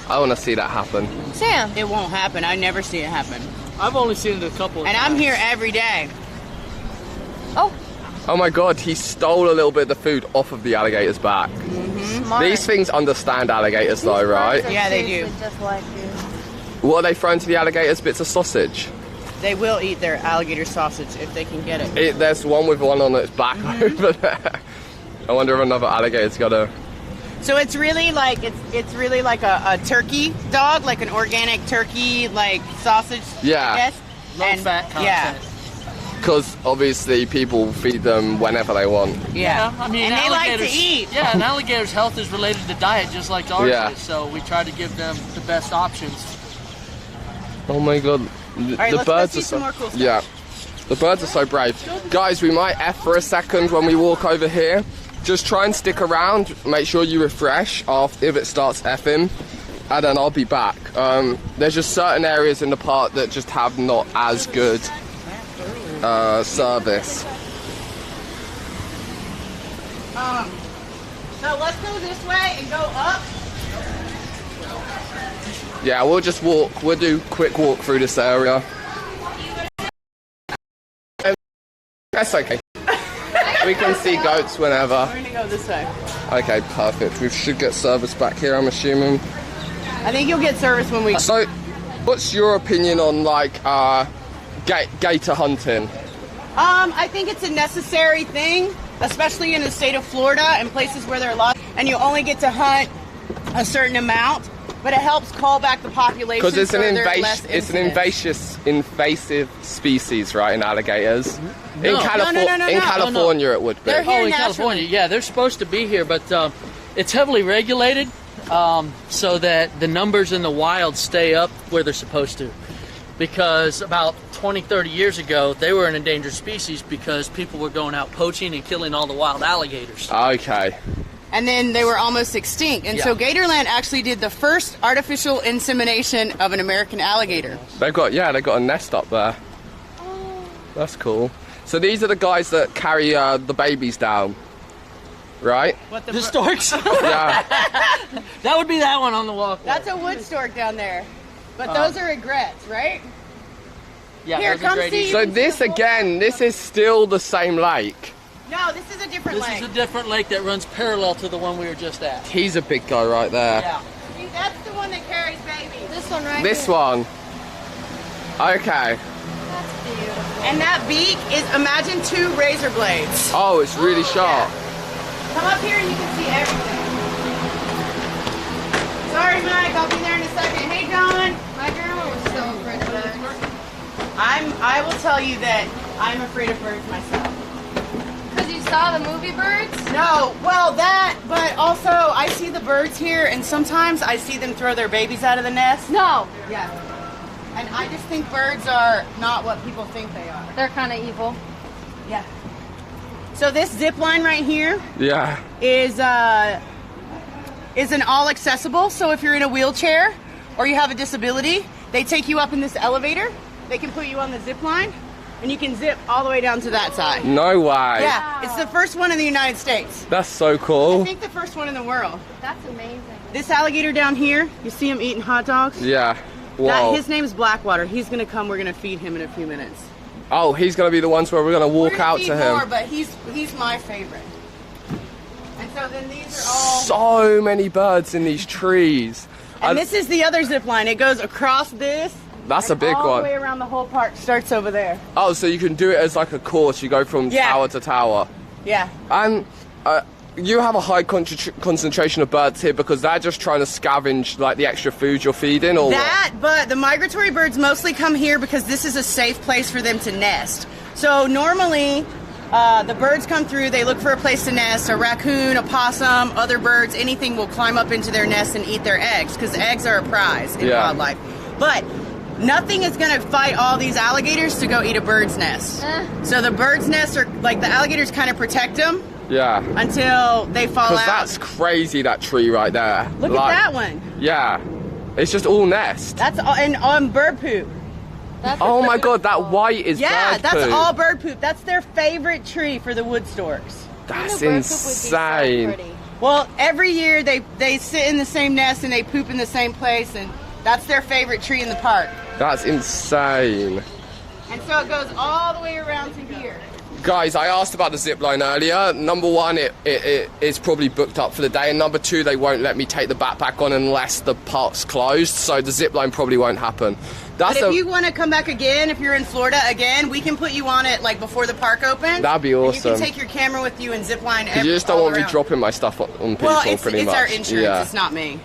A: I want to see that happen.
B: Sam.
D: It won't happen. I never see it happen.
C: I've only seen it a couple of
D: And
C: times.
D: I'm here every day.
B: Oh,
A: Oh my God, he stole a little bit of the food off of the alligator's back.
B: smart.
A: These things understand alligators though, right?
D: Yeah, they do.
B: Seriously just like you.
A: What are they throwing to the alligators? Bits of sausage.
D: They will eat their alligator sausage if they can get it.
A: There's one with one on its back over there. I wonder if another alligator's got a...
D: So it's really like it's really like a turkey dog, like an organic turkey like sausage.
A: Yeah.
D: I guess.
C: Low fat content.
D: Yeah.
A: Because obviously people feed them whenever they want.
D: Yeah.
C: I mean,
D: and they like to
C: alligators-
D: eat.
C: Yeah, an alligator's health is related to diet, just like ours
A: Yeah.
C: is. So we try to give them the best options.
A: Oh my God.
D: right,
A: The
D: let's go
A: birds
D: see
A: are
D: some
A: so...
D: more cool stuff.
A: Yeah. The birds are so brave. Guys, we might F for a second when we walk over here. Just try and stick around. Make sure you refresh after if it starts F'ing. And then I'll be back. There's just certain areas in the park that just have not as good service.
D: So let's go this way and go up.
A: Yeah, we'll just walk. We'll do a quick walk through this area. That's okay. We can see goats whenever.
D: We're gonna go this way.
A: Okay, perfect. We should get service back here, I'm assuming.
D: I think you'll get service when we.
A: So, what's your opinion on like gator hunting?
D: I think it's a necessary thing, especially in the state of Florida and places where there are lots, and you only get to hunt a certain amount, but it helps call back the population.
A: Because it's an
D: so there are less incidents.
A: invasive species, right? In alligators. In
C: No.
A: California,
D: No.
A: in California, it would be.
D: They're here
C: Oh, in
D: naturally.
C: California, yeah, they're supposed to be here, but It's heavily regulated so that the numbers in the wild stay up where they're supposed to. Because about 20, 30 years ago, they were an endangered species because people were going out poaching and killing all the wild alligators.
A: Okay.
D: And then they were almost extinct. And so Gatorland actually did the first artificial insemination of an American alligator.
A: They've got a nest up there. That's cool. So these are the guys that carry the babies down, right?
D: What
C: The storks?
A: Yeah.
C: That would be that one on the walkway.
D: That's a wood stork down there. But those are regrets, right?
C: Yeah,
D: Here,
C: those are
D: come
C: great
D: see.
C: eats.
A: So this again, this is still the same lake.
D: No, this is a different
C: This
D: lake.
C: is a different lake that runs parallel to the one we were just at.
A: He's a big guy right there.
C: Yeah.
D: See, that's the one that carries babies.
B: This one right
A: This
B: here.
A: one. Okay.
B: That's beautiful.
D: And that beak is, imagine 2 razor blades.
A: Oh, it's really sharp.
D: Come up here and you can see everything. Sorry, Mike, I'll be there in a second. Hey, John.
B: My grandma was so afraid of birds.
D: I will tell you that I'm afraid of birds myself.
B: Because you saw the movie Birds?
D: No, well that, but also I see the birds here and sometimes I see them throw their babies out of the nest.
B: No.
D: Yeah. And I just think birds are not what people think they are.
B: They're kind of evil.
D: Yeah. So this zip line right here
A: Yeah.
D: is an all accessible. So if you're in a wheelchair or you have a disability, they take you up in this elevator. They can put you on the zip line and you can zip all the way down to that side.
A: No way.
D: Yeah, it's the first one in the United States.
A: That's so
D: I
A: cool.
D: think the first one in the world.
B: That's amazing.
D: This alligator down here, you see him eating hot dogs?
A: Yeah. Whoa.
D: His name's Blackwater. He's gonna come. We're gonna feed him in a few minutes.
A: Oh, he's gonna be the ones where we're gonna walk
D: We're gonna
A: out
D: feed
A: to him.
D: more, but he's my favorite. And so then these are all.
A: So many birds in these trees.
D: And this is the other zip line. It goes across this.
A: That's a
D: and
A: big
D: all
A: one.
D: the way around the whole park. Starts over there.
A: Oh, so you can do it as like a course. You go from
D: Yeah.
A: tower to tower.
D: Yeah.
A: And you have a high concentration of birds here because they're just trying to scavenge like the extra food you're feeding, or
D: That, but the migratory birds mostly come here because this is a safe place for them to nest. So normally, the birds come through, they look for a place to nest. A raccoon, a possum, other birds, anything will climb up into their nest and eat their eggs because eggs are a prize in wildlife. But nothing is going to fight all these alligators to go eat a bird's nest. So the bird's nests are like the alligators kind of protect them.
A: Yeah.
D: Until they fall out.
A: Because that's crazy, that tree right there.
D: Look at that one.
A: Yeah. It's just all nest.
D: That's all, and on bird poop.
B: That's
A: Oh my god, that white is
D: Yeah,
A: bird
D: that's
A: poop.
D: all bird poop. That's their favorite tree for the wood storks.
A: That's
B: I know bird poop would be so
A: insane.
B: pretty.
D: Well, every year they sit in the same nest and they poop in the same place, and that's their favorite tree in the park.
A: That's insane.
D: And so it goes all the way around to here.
A: Guys, I asked about the zip line earlier. Number one, it's probably booked up for the day, and number two, they won't let me take the backpack on unless the park's closed, so the zip line probably won't happen.
D: But if you want to come back again, if you're in Florida again, we can put you on it like before the park opens.
A: That'd be
D: And
A: awesome.
D: you can take your camera with you and zip line.
A: You just don't
D: all
A: want me
D: around.
A: dropping my stuff on people,
D: Well, it's
A: pretty much.
D: our insurance.
A: Yeah.
D: It's not me.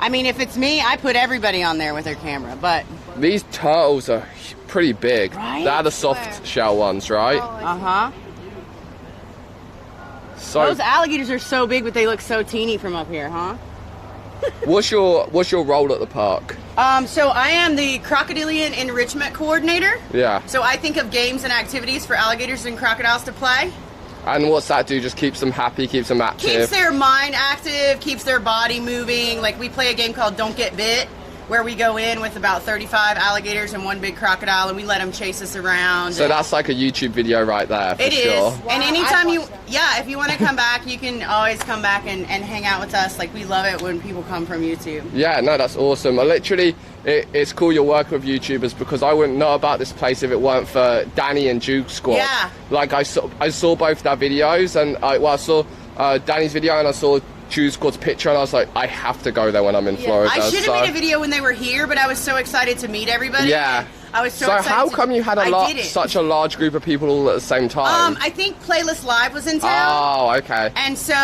D: I mean, if it's me, I put everybody on there with their camera, but
A: These turtles are pretty big.
D: Right?
A: They're the soft shell ones, right?
D: uh-huh.
A: So,
D: Those alligators are so big, but they look so teeny from up here, huh?
A: what's your role at the park?
D: So I am the crocodilian enrichment coordinator.
A: Yeah.
D: So I think of games and activities for alligators and crocodiles to play.
A: And what's that do? Just keeps them happy, keeps them active.
D: Keeps their mind active, keeps their body moving. Like we play a game called Don't Get Bit, where we go in with about 35 alligators and one big crocodile, and we let them chase us around.
A: So that's like a YouTube video right there, for
D: It is.
A: sure.
D: And
B: Wow,
D: anytime
B: I'd
D: you,
B: watch it.
D: yeah, if you want to come back, you can always come back and hang out with us. Like we love it when people come from YouTube.
A: Yeah, no, that's awesome. I literally, it's cool you're working with YouTubers because I wouldn't know about this place if it weren't for Danny and Juke Squad.
D: Yeah.
A: Like I saw both their videos, and I saw Danny's video and I saw Juke Squad's picture, and I was like, I have to go there when I'm in Florida.
D: I should have
A: so,
D: made a video when they were here, but I was so excited to meet everybody.
A: Yeah.
D: I was so
A: So
D: excited.
A: how come you had
D: I didn't.
A: such a large group of people all at the same time?
D: I think Playlist Live was in town.
A: Oh, okay.
D: And so,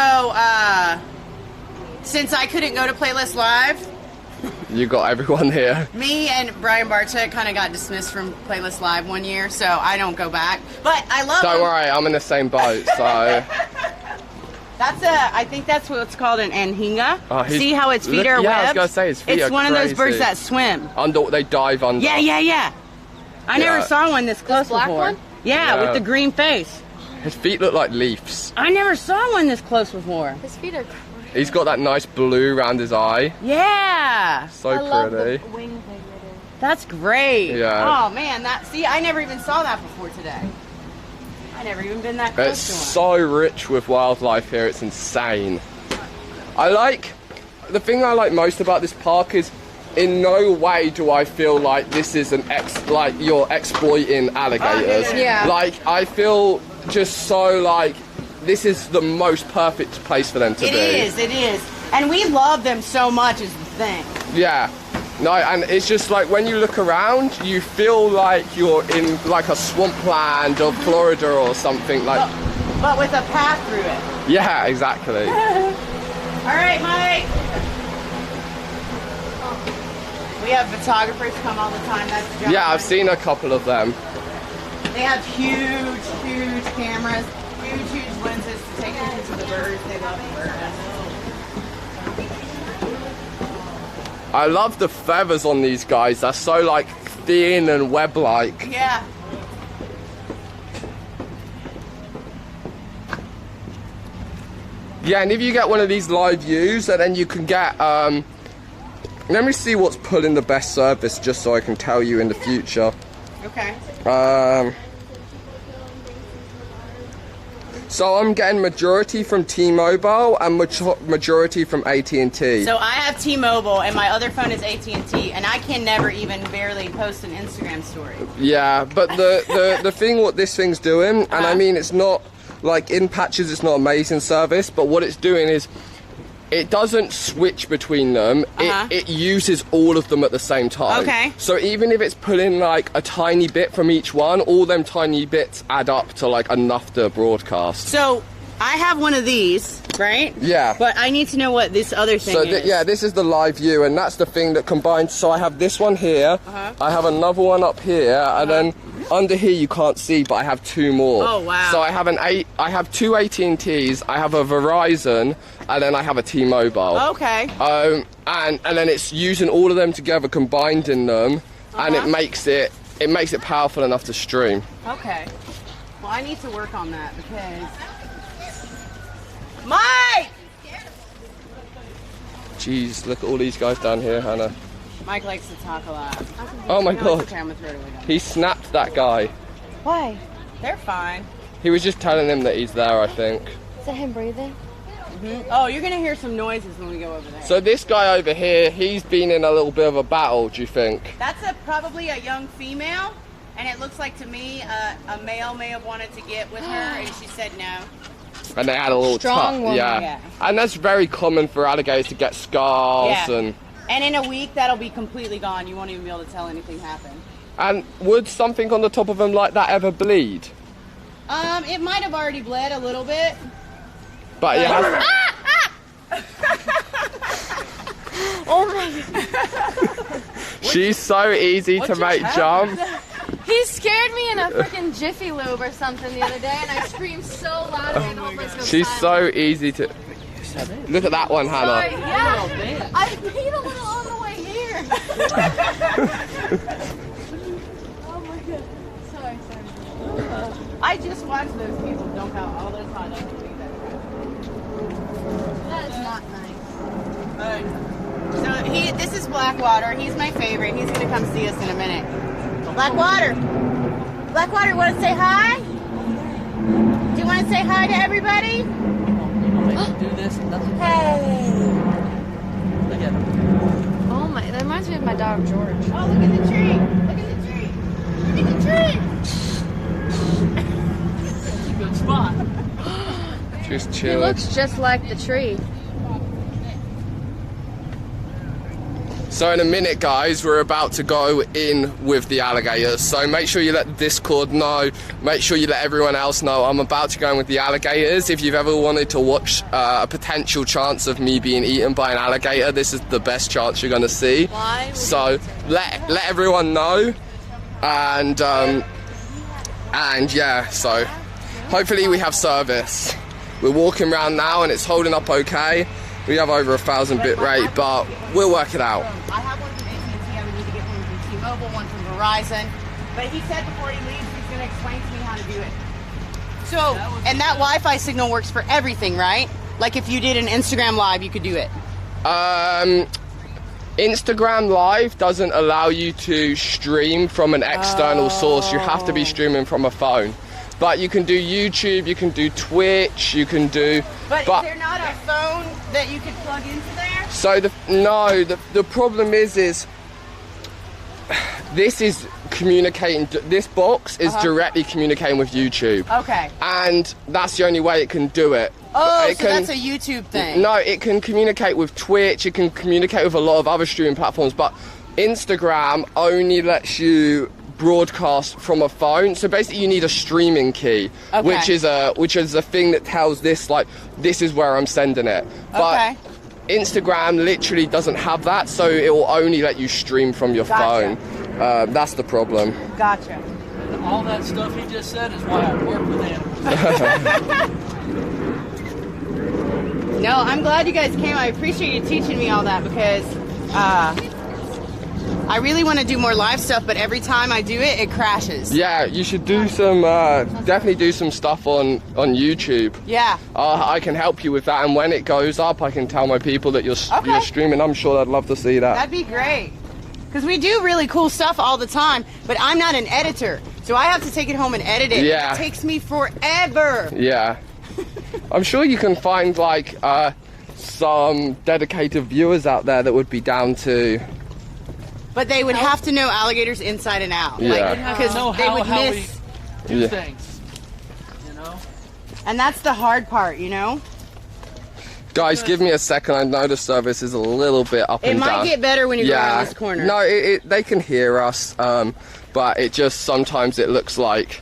D: since I couldn't go to Playlist Live,
A: You got everyone here.
D: me and Brian Barczyk kind of got dismissed from Playlist Live one year, so I don't go back. But I love
A: Don't
D: them.
A: worry, I'm in the same boat, so...
D: I think that's what's called an anhinga. See how its feet are webbed?
A: Yeah, I was gonna say his feet
D: It's
A: are
D: one of those birds
A: crazy.
D: that swim.
A: They dive under.
D: Yeah. I never saw one this close
B: black
D: before.
B: one?
D: Yeah,
A: Yeah.
D: with the green face.
A: His feet look like leaves.
D: I never saw one this close before.
B: His feet are.
A: He's got that nice blue around his eye.
D: Yeah,
A: So
B: I love
A: pretty.
B: the wing thing they do.
D: that's great.
A: Yeah.
D: Oh man, I never even saw that before today. I never even been that close
A: It's
D: to one.
A: so rich with wildlife here, it's insane. The thing I like most about this park is in no way do I feel like this is like you're exploiting alligators.
B: Yeah.
A: Like I feel just so like this is the most perfect place for them to be.
D: It is. And we love them so much is the thing.
A: Yeah. No, and it's just like when you look around, you feel like you're in like a swampland of Florida or something like.
D: But with a path through it.
A: Yeah, exactly.
D: All right, Mike. We have photographers come all the time. That's John.
A: Yeah, I've seen a couple of them.
D: They have huge cameras, huge lenses to take pictures of the birds. They love the birds.
A: I love the feathers on these guys. They're so like thin and web-like.
D: Yeah.
A: Yeah, and if you get one of these live views, and then you can get, let me see what's pulling the best service just so I can tell you in the future.
D: Okay.
A: So I'm getting majority from T-Mobile and majority from AT&T.
D: So I have T-Mobile and my other phone is AT&T, and I can never even barely post an Instagram story.
A: Yeah, but the thing what this thing's doing, and I mean it's not, like in patches it's not amazing service, but what it's doing is it doesn't switch between them. It uses all of them at the same time.
D: Okay.
A: So even if it's pulling like a tiny bit from each one, all them tiny bits add up to like enough to broadcast.
D: So I have one of these, right?
A: Yeah.
D: But I need to know what this other thing is.
A: Yeah, this is the live view, and that's the thing that combines. So I have this one here, I have another one up here, and then under here you can't see, but I have two more.
D: Oh wow!
A: So I have two AT&Ts, I have a Verizon, and then I have a T-Mobile.
D: Okay.
A: And then it's using all of them together, combined in them, and it makes it powerful enough to stream.
D: Okay. Well, I need to work on that because Mike.
A: Jeez, look at all these guys down here, Hannah.
D: Mike likes to talk a lot.
A: Oh my God!
D: Okay, I'm gonna throw it away.
A: He snapped that guy.
B: Why?
D: They're fine.
A: He was just telling him that he's there, I think.
B: Is that him breathing?
D: Oh, you're gonna hear some noises when we go over there.
A: So this guy over here, he's been in a little bit of a battle, do you think?
D: That's probably a young female, and it looks like to me a male may have wanted to get with her, and she said no.
A: And they had a little
B: Strong
A: tuck,
B: woman.
A: yeah. And that's very common for alligators to get scars and
D: in a week that'll be completely gone. You won't even be able to tell anything happened.
A: And would something on the top of them like that ever bleed?
D: It might have already bled a little bit.
A: But it has.
B: Oh my God.
A: She's so easy to make jump.
B: He scared me in a freaking Jiffy Lube or something the other day, and I screamed so loud and almost go
A: She's
B: silent.
A: so easy to. Look at that one, Hannah.
B: Yeah, I peed a little on the way here. Oh my God. Sorry.
D: I just watched those people dump out all those hot dogs and leave that crap.
B: That is not nice.
D: So this is Blackwater. He's my favorite. He's gonna come see us in a minute. Blackwater, want to say hi? Do you want to say hi to everybody?
C: Do this.
D: Hey.
C: Look at him.
B: Oh my, that reminds me of my dog George.
D: Oh, look at the tree. Look at the tree. Look at the tree.
C: That's a good spot.
A: Just
B: He
A: chill.
B: looks just like the tree.
A: So in a minute, guys, we're about to go in with the alligators. So make sure you let the Discord know. Make sure you let everyone else know. I'm about to go in with the alligators. If you've ever wanted to watch a potential chance of me being eaten by an alligator, this is the best chance you're going to see.
B: Why would
A: So let everyone know. And yeah, so hopefully we have service. We're walking around now and it's holding up okay. We have over 1,000 bit rate, but we'll work it out.
D: I have one from AT&T. I would need to get one from T-Mobile, one from Verizon. But he said before he leaves, he's going to explain to me how to do it. So, and that Wi-Fi signal works for everything, right? Like if you did an Instagram Live, you could do it.
A: Instagram Live doesn't allow you to stream from an external source. You have to be streaming from a phone. But you can do YouTube, you can do Twitch, you can do...
D: But is there not a phone that you could plug into there?
A: So the problem is this is communicating, this box is directly communicating with YouTube.
D: Okay.
A: And that's the only way it can do it.
D: Oh, so that's a YouTube thing.
A: No, it can communicate with Twitch, it can communicate with a lot of other streaming platforms, but Instagram only lets you broadcast from a phone. So basically you need a streaming key, which is a thing that tells this, like, this is where I'm sending it. But Instagram literally doesn't have that, so it will only let you stream from your phone. That's the problem.
D: Gotcha.
C: And all that stuff he just said is why I work with animals.
D: No, I'm glad you guys came. I appreciate you teaching me all that because I really want to do more live stuff, but every time I do it, it crashes.
A: Yeah, you should do some, definitely do some stuff on YouTube.
D: Yeah.
A: I can help you with that, and when it goes up, I can tell my people that you're streaming. I'm sure they'd love to see that.
D: That'd be great. Because we do really cool stuff all the time, but I'm not an editor, so I have to take it home and edit it.
A: Yeah.
D: It takes me forever.
A: Yeah. I'm sure you can find, like, some dedicated viewers out there that would be down to...
D: But they would have to know alligators inside and out.
A: Yeah.
D: Because they would
C: how
D: miss...
C: we do things, you know?
D: And that's the hard part, you know?
A: Guys, give me a second. I know the service is a little bit up and down.
D: It might get better when you go around this corner.
A: No, they can hear us, but it just sometimes it looks like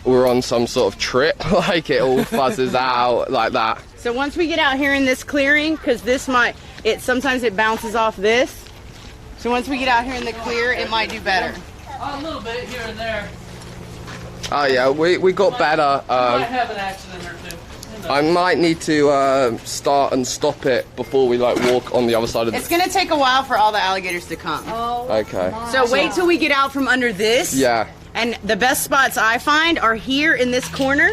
A: we're on some sort of trip, like it all fuzzes out like that.
D: So once we get out here in this clearing, because sometimes it bounces off this. So once we get out here in the clear, it might do better.
C: A little bit here and there.
A: Oh yeah, we got better.
C: Might have an accident or two.
A: I might need to start and stop it before we like walk on the other side of the...
D: It's gonna take a while for all the alligators to come.
A: Okay.
D: So wait till we get out from under this.
A: Yeah.
D: And the best spots I find are here in this corner.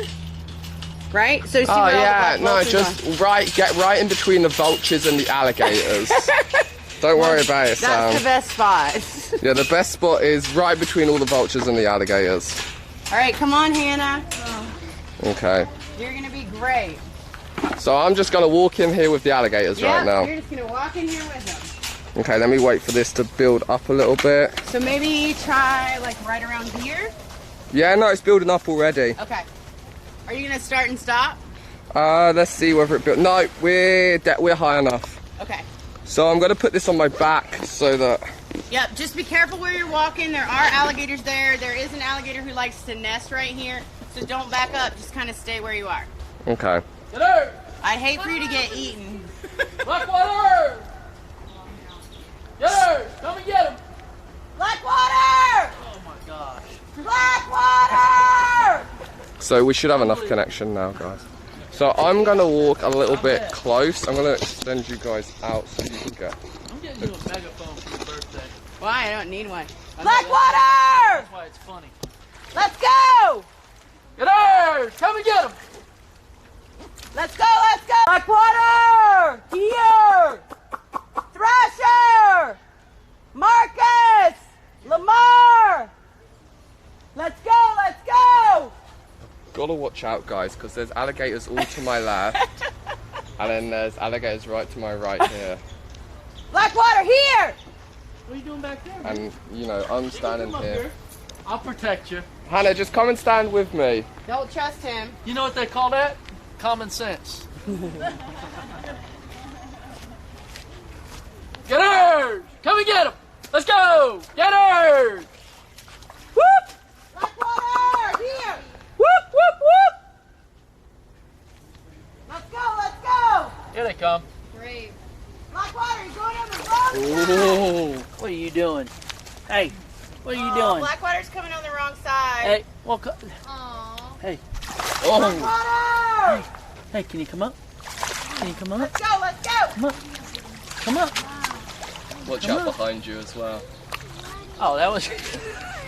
D: Right? So see where all the black vultures are.
A: Get right in between the vultures and the alligators. Don't worry about it, Sam.
D: That's the best spot.
A: Yeah, the best spot is right between all the vultures and the alligators.
D: All right, come on, Hannah.
A: Okay.
D: You're gonna be great.
A: So I'm just gonna walk in here with the alligators right now.
D: You're just gonna walk in here with them.
A: Okay, let me wait for this to build up a little bit.
D: So maybe try like right around here.
A: Yeah, no, it's building up already.
D: Okay. Are you gonna start and stop?
A: Let's see whether it built. No, we're high enough.
D: Okay.
A: So I'm gonna put this on my back so that.
D: Yep. Just be careful where you're walking. There are alligators there. There is an alligator who likes to nest right here. So don't back up. Just kind of stay where you are.
A: Okay.
C: Get her!
D: I hate for you to get eaten.
C: Blackwater! Get her! Come and get him!
D: Blackwater!
C: Oh my gosh.
D: Blackwater!
A: So we should have enough connection now, guys. So I'm gonna walk a little bit close. I'm gonna extend you guys out so you can get.
C: I'm getting you a megaphone for your birthday.
D: Why? I don't need one.
C: Blackwater! That's why it's funny.
D: Let's go!
C: Get her! Come and get him!
D: Let's go, let's go! Blackwater! Here! Thrasher! Marcus! Lamar! Let's go, let's go!
A: Gotta watch out, guys, because there's alligators all to my left, and then there's alligators right to my right here.
D: Blackwater, here!
C: What are you doing back there?
A: And, you know, I'm standing here.
C: I'll protect you.
A: Hannah, just come and stand with me.
D: Don't trust him.
C: You know what they call that? Common sense. Get her! Come and get him! Let's go! Get her!
D: Whoop! Blackwater, here! Whoop, whoop, whoop! Let's go, let's go!
C: Here they come.
D: Great. Blackwater, you're going on the wrong side!
C: What are you doing? Hey, what are you doing?
D: Blackwater's coming on the wrong side.
C: Hey, well,
B: Aww.
C: hey.
A: Oh,
D: Blackwater!
C: Hey, can you come up? Can you come up?
D: Let's go, let's go.
C: Come up. Come up.
A: Watch out behind you as well.
C: Oh, that was...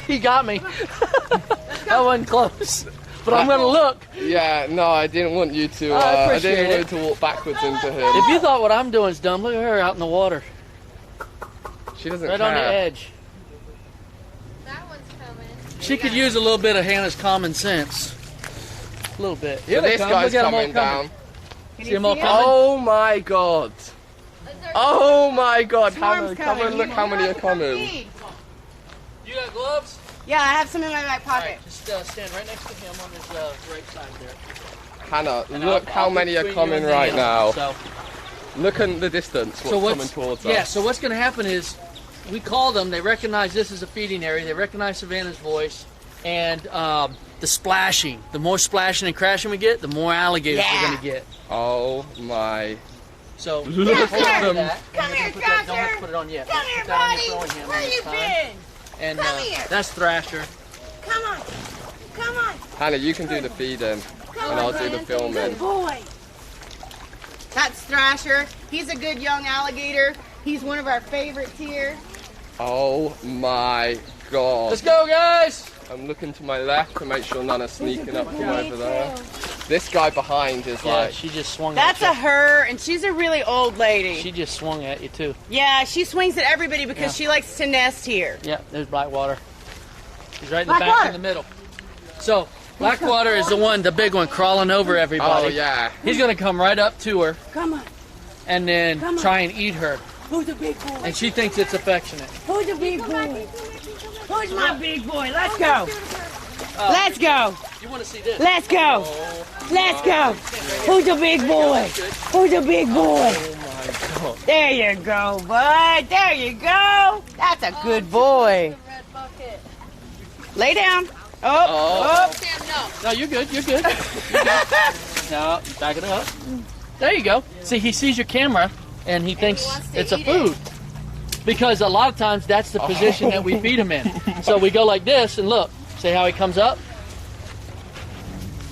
C: he got me. That wasn't close. But I'm going to look.
A: Yeah, no, I didn't want you to.
C: I
A: I didn't want
C: appreciate
A: you to walk backwards into him.
C: If you thought what I'm doing is dumb, look at her out in the water.
A: She doesn't
C: Right
A: care.
C: on the edge.
B: That one's coming.
C: She could use a little bit of Hannah's common sense. A little bit.
A: So this guy's coming down.
C: See them all coming?
A: Oh my god.
B: Is there
A: Oh my god.
D: Storm's
A: Hannah, come and
D: coming.
A: look how many are coming.
C: You got gloves?
D: Yeah, I have some in my back pocket.
C: Just stand right next to him on his right side there.
A: Hannah,
C: And
A: look
C: I'll
A: how
C: be
A: many are
C: between you
A: coming
C: and
A: right
C: the
A: now.
C: So,
A: Look at the distance, what's coming towards us.
C: yeah, so what's going to happen is we call them, they recognize this is a feeding area, they recognize Savannah's voice, and the splashing. The more splashing and crashing we get, the more alligators we're going to get.
A: Oh my.
C: So
A: Look at them.
D: Come here,
C: Don't have to
D: Thrasher.
C: put it on yet.
D: Come here,
C: Put that on
D: buddy.
C: your throwing hammer
D: Where
C: this
D: you
C: time.
D: been?
C: And
D: Come here.
C: that's Thrasher.
D: Come on. Come on.
A: Hannah, you can do the feeding, and I'll do the filming.
D: Boy. That's Thrasher. He's a good young alligator. He's one of our favorites here.
A: Oh my god.
C: Let's go, guys!
A: I'm looking to my left to make sure none are sneaking up from over there. This guy behind is
C: Yeah,
A: like,
C: she just swung
D: That's
C: at
D: a her, and she's a really old lady.
C: you. She just swung at you, too.
D: Yeah, she swings at everybody because she likes to nest here.
C: Yeah, there's Blackwater. He's right in the back
D: Blackwater.
C: in the middle. So, Blackwater is the one, the big one, crawling over everybody.
A: oh yeah.
C: He's going to come right up to her
D: Come on.
C: and then
D: Come on.
C: try and eat her.
D: Who's the big boy?
C: And she thinks it's affectionate.
D: Who's the big boy? Who's my big boy? Let's go. Let's go.
C: You want to see this?
D: Let's go. Let's go. Who's the big boy? Who's the big boy?
C: Oh, my God.
D: There you go, bud. There you go. That's a good boy.
B: the red bucket?
D: Lay down. Oh.
B: Sam, no.
C: No, you're good. You're good. You're good. No, back it up. There you go. See, he sees your camera and he thinks
B: wants to
C: it's a
B: eat
C: food. Because a lot of times that's the position that we feed him in. So we go like this and look. See how he comes up?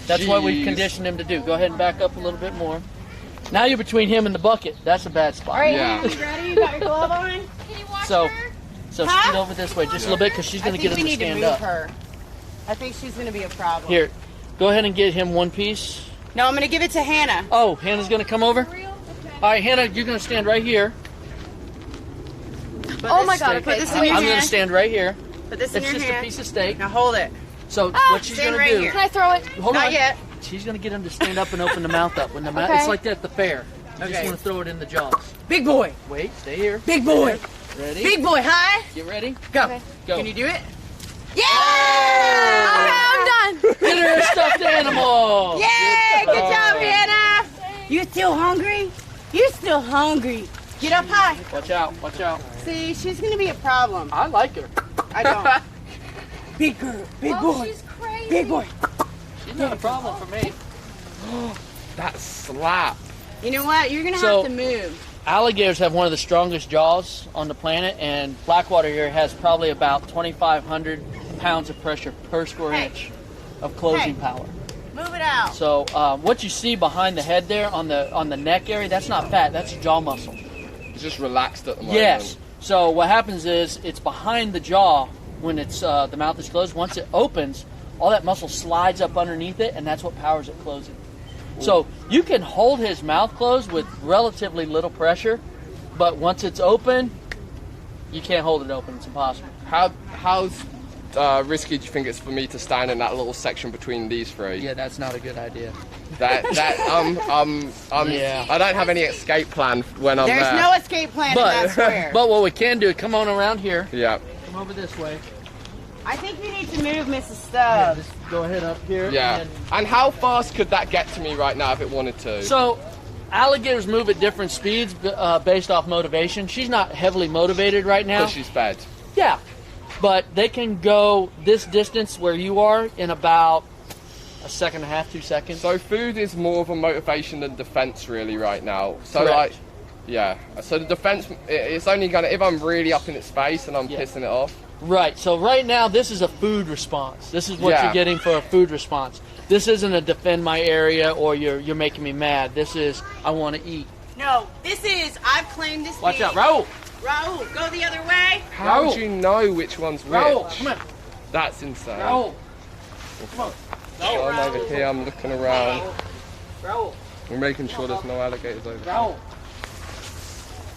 C: That's what we've
A: Jeez.
C: conditioned him to do. Go ahead and back up a little bit more. Now you're between him and the bucket. That's a bad spot.
D: All right,
A: Yeah.
D: you ready? You got your glove on?
B: Can you watch
C: So,
B: her?
C: so
D: Huh?
C: scoot over this way just a little bit because she's
D: I
C: going to
D: think
C: get
D: we
C: him to
D: need to
C: stand
D: move
C: up.
D: her. I think she's going to be a problem.
C: Here, go ahead and get him one piece.
D: No, I'm going to give it to Hannah.
C: Oh, Hannah's going to come over?
B: Real? Okay.
C: All right, Hannah, you're going to stand right here.
B: Oh my god,
D: Put
B: okay.
D: this
B: Oh,
D: in your
C: I'm going
D: hand.
C: to stand right here.
D: Put this in
C: It's
D: your
C: just a
D: hand.
C: piece of steak.
D: Now hold it.
C: So
B: Ah,
C: what she's
D: stand
C: going
D: right
C: to do?
D: here.
B: Can I throw it?
C: Hold
D: Not
C: on.
D: yet.
C: She's going to get him to stand up and open the mouth up. When the mouth,
B: Okay.
C: it's like that at the fair. You just
D: Okay.
C: want to throw it in the jaws.
D: Big boy.
C: Wait, stay here.
D: Big boy.
C: Ready?
D: Big boy. Hi.
C: Get ready.
D: Go.
B: Okay.
C: Go.
D: Can you do it? Yeah!
B: Okay, I'm done.
C: Get her a stuffed animal.
D: Yay! Good job, Hannah. You still hungry? You still hungry? Get up high.
C: Watch out. Watch out.
D: See, she's gonna be a problem.
C: I like her.
D: I don't. Big girl. Big
B: Oh,
D: boy.
B: she's crazy.
D: Big boy.
C: She's not a problem for me.
A: That slap.
D: You know what? You're gonna
C: So-
D: have to move.
C: Alligators have one of the strongest jaws on the planet, and Blackwater here has probably about 2,500 pounds of pressure per square
D: Hey.
C: inch of closing
D: Hey.
C: power.
D: Move it out.
C: So what you see behind the head there on the neck area, that's not fat, that's jaw muscle.
A: It's just relaxed at the moment.
C: Yes. So what happens is it's behind the jaw when it's the mouth is closed. Once it opens, all that muscle slides up underneath it, and that's what powers it closing. So you can hold his mouth closed with relatively little pressure, but once it's open, you can't hold it open. It's impossible.
A: How risky do you think it's for me to stand in that little section between these three?
C: Yeah, that's not a good idea.
A: Yeah. I don't have any escape plan when I'm
D: There's
A: there.
D: no escape plan in that square.
C: But what we can do, come on around here.
A: Yeah.
C: Come over this way.
D: I think you need to move, Mrs.
C: Yeah,
D: Stubbs.
C: just go ahead up here.
A: Yeah.
C: and-
A: And how fast could that get to me right now if it wanted to?
C: So, alligators move at different speeds based off motivation. She's not heavily motivated right now.
A: Because she's fed.
C: Yeah, but they can go this distance where you are in about a second and a half, 2 seconds.
A: So food is more of a motivation than defense really right now. So
C: Correct.
A: like, yeah. So the defense, it's only gonna, if I'm really up in its face and I'm
C: Yeah.
A: pissing it off.
C: Right. So right now, this is a food response. This is what
A: Yeah.
C: you're getting for a food response. This isn't a defend my area or you're making me mad. This is I want to eat.
D: No, this is, I've claimed this
C: Watch
D: thing.
C: out, Raul.
D: Raul, go the other way.
A: How
C: Raul.
A: do you know which one's which?
C: Raul, come on.
A: That's insane.
C: Raul. Come on.
A: So I'm over here, I'm looking around.
C: Raul.
A: We're making sure there's no alligators over here.
C: Raul.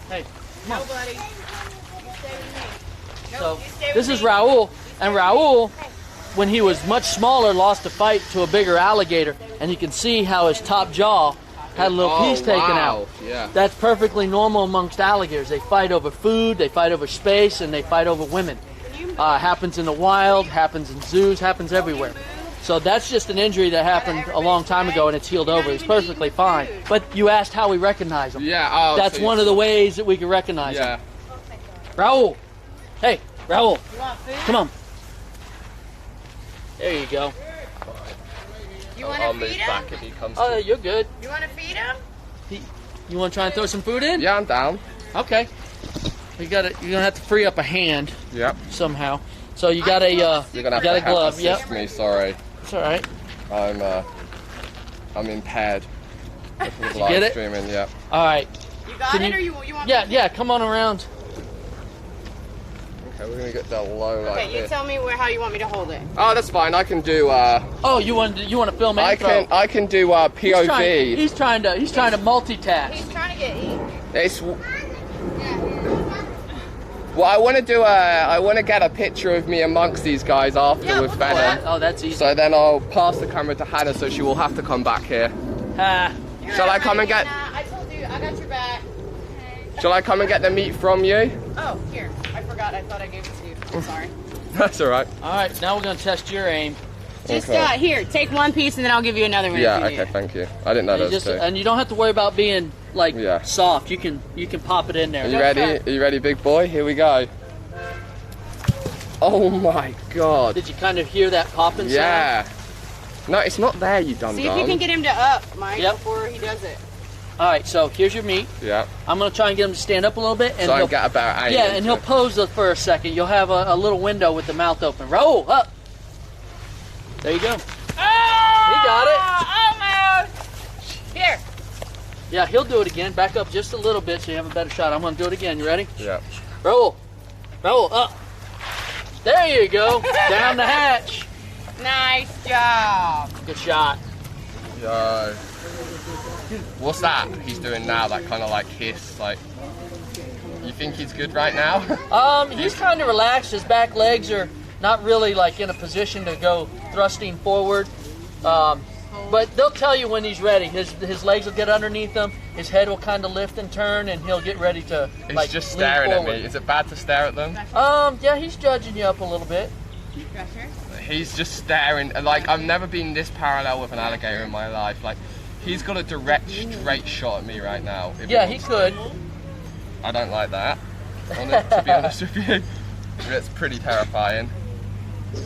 C: Hey.
D: No, buddy. You stay with me.
C: So
D: you stay with
C: this is
D: me.
C: Raul, and Raul, when he was much smaller, lost a fight to a bigger alligator, and you can see how his top jaw had a little piece taken
A: wow.
C: out.
A: Yeah.
C: That's perfectly normal amongst alligators. They fight over food, they fight over space, and they fight over women. Happens in the wild, happens in zoos, happens everywhere. So that's just an injury that happened a long time ago, and it's healed over. He's perfectly fine. But you asked how we recognize him.
A: Yeah. Oh,
C: That's
A: so
C: one of the ways that we can recognize
A: Yeah.
C: him. Raul. Hey, Raul.
D: You want food?
C: Come on. There you go.
D: You want
A: I'll
D: to
A: move
D: feed him?
A: back if he comes.
C: Oh,
A: to...
C: you're good.
D: You want to feed him?
C: You want to try and throw some food in?
A: Yeah, I'm down.
C: Okay. You're gonna have to free up a hand
A: Yep.
C: somehow. So you got a
A: You're gonna have
C: got
A: to
C: a glove.
A: assist
C: Yep.
A: me. Sorry,
C: It's all right.
A: I'm impaired. With
C: you
A: live
C: get it?
A: streaming. Yep.
C: All right.
D: You got
C: Can
D: it,
C: you-
D: or you want?
C: Yeah,
D: me to-
C: yeah. Come on around.
A: Okay, we're gonna get down low like
D: Okay, you
A: this.
D: tell me how you want me to hold it.
A: Oh, that's fine. I can do.
C: Oh, you want to film and
A: I
C: throw?
A: can do POV.
C: He's trying to multitask.
D: He's trying to get eat.
A: It's. Well, I want to do I want to get a picture of me amongst these guys after
D: Yeah,
A: with
D: we'll do
A: Fenner.
D: that.
C: Oh, that's easy.
A: So then I'll pass the camera to Hannah, so she will have to come back here.
C: Ah,
A: Shall I come and get?
D: Nah, I told you, I got your back.
A: Shall I come and get the meat from you?
D: Oh, here. I forgot. I thought I gave it to you. I'm sorry.
A: That's all right.
C: all right. Now we're gonna test your aim.
D: Just
A: Okay.
D: here, take one piece and then I'll give you another one.
A: Yeah.
D: if you
A: Okay.
D: need.
A: Thank you. I didn't know
C: And,
A: that was two.
C: and you don't have to worry about being like
A: Yeah.
C: soft. You can pop it in there.
A: Are you ready? Are you ready, big boy? Here we go. Oh my God.
C: Did you kind of hear that popping sound?
A: Yeah. No, it's not there, you dumb
D: See if you can get him to up, Mike,
C: Yep.
D: before he does it.
C: All right. So here's your meat.
A: Yeah.
C: I'm gonna try and get him to stand up a little bit, and
A: So I
C: he'll,
A: get about 8.
C: yeah, and he'll pose for a second. You'll have a little window with the mouth open. Roll up. There you go. He got it.
D: Almost. Here.
C: Yeah, he'll do it again. Back up just a little bit so you have a better shot. I'm gonna do it again. You ready?
A: Yeah.
C: Roll. Roll up. There you go. Down the hatch.
D: Nice job.
C: Good shot.
A: Yo. What's that he's doing now? That kind of like hiss, like. You think he's good right now?
C: He's kind of relaxed. His back legs are not really like in a position to go thrusting forward. But they'll tell you when he's ready. His legs will get underneath him. His head will kind of lift and turn, and he'll get ready to
A: He's
C: like
A: just
C: lean
A: staring at
C: forward.
A: me. Is it bad to stare at them?
C: Yeah, he's judging you up a little bit.
A: He's just staring. Like, I've never been this parallel with an alligator in my life. Like, he's got a direct, straight shot at me right now. if
C: Yeah, he
A: wants
C: could.
A: to. I don't like that. To be honest with you, it's pretty terrifying. Oh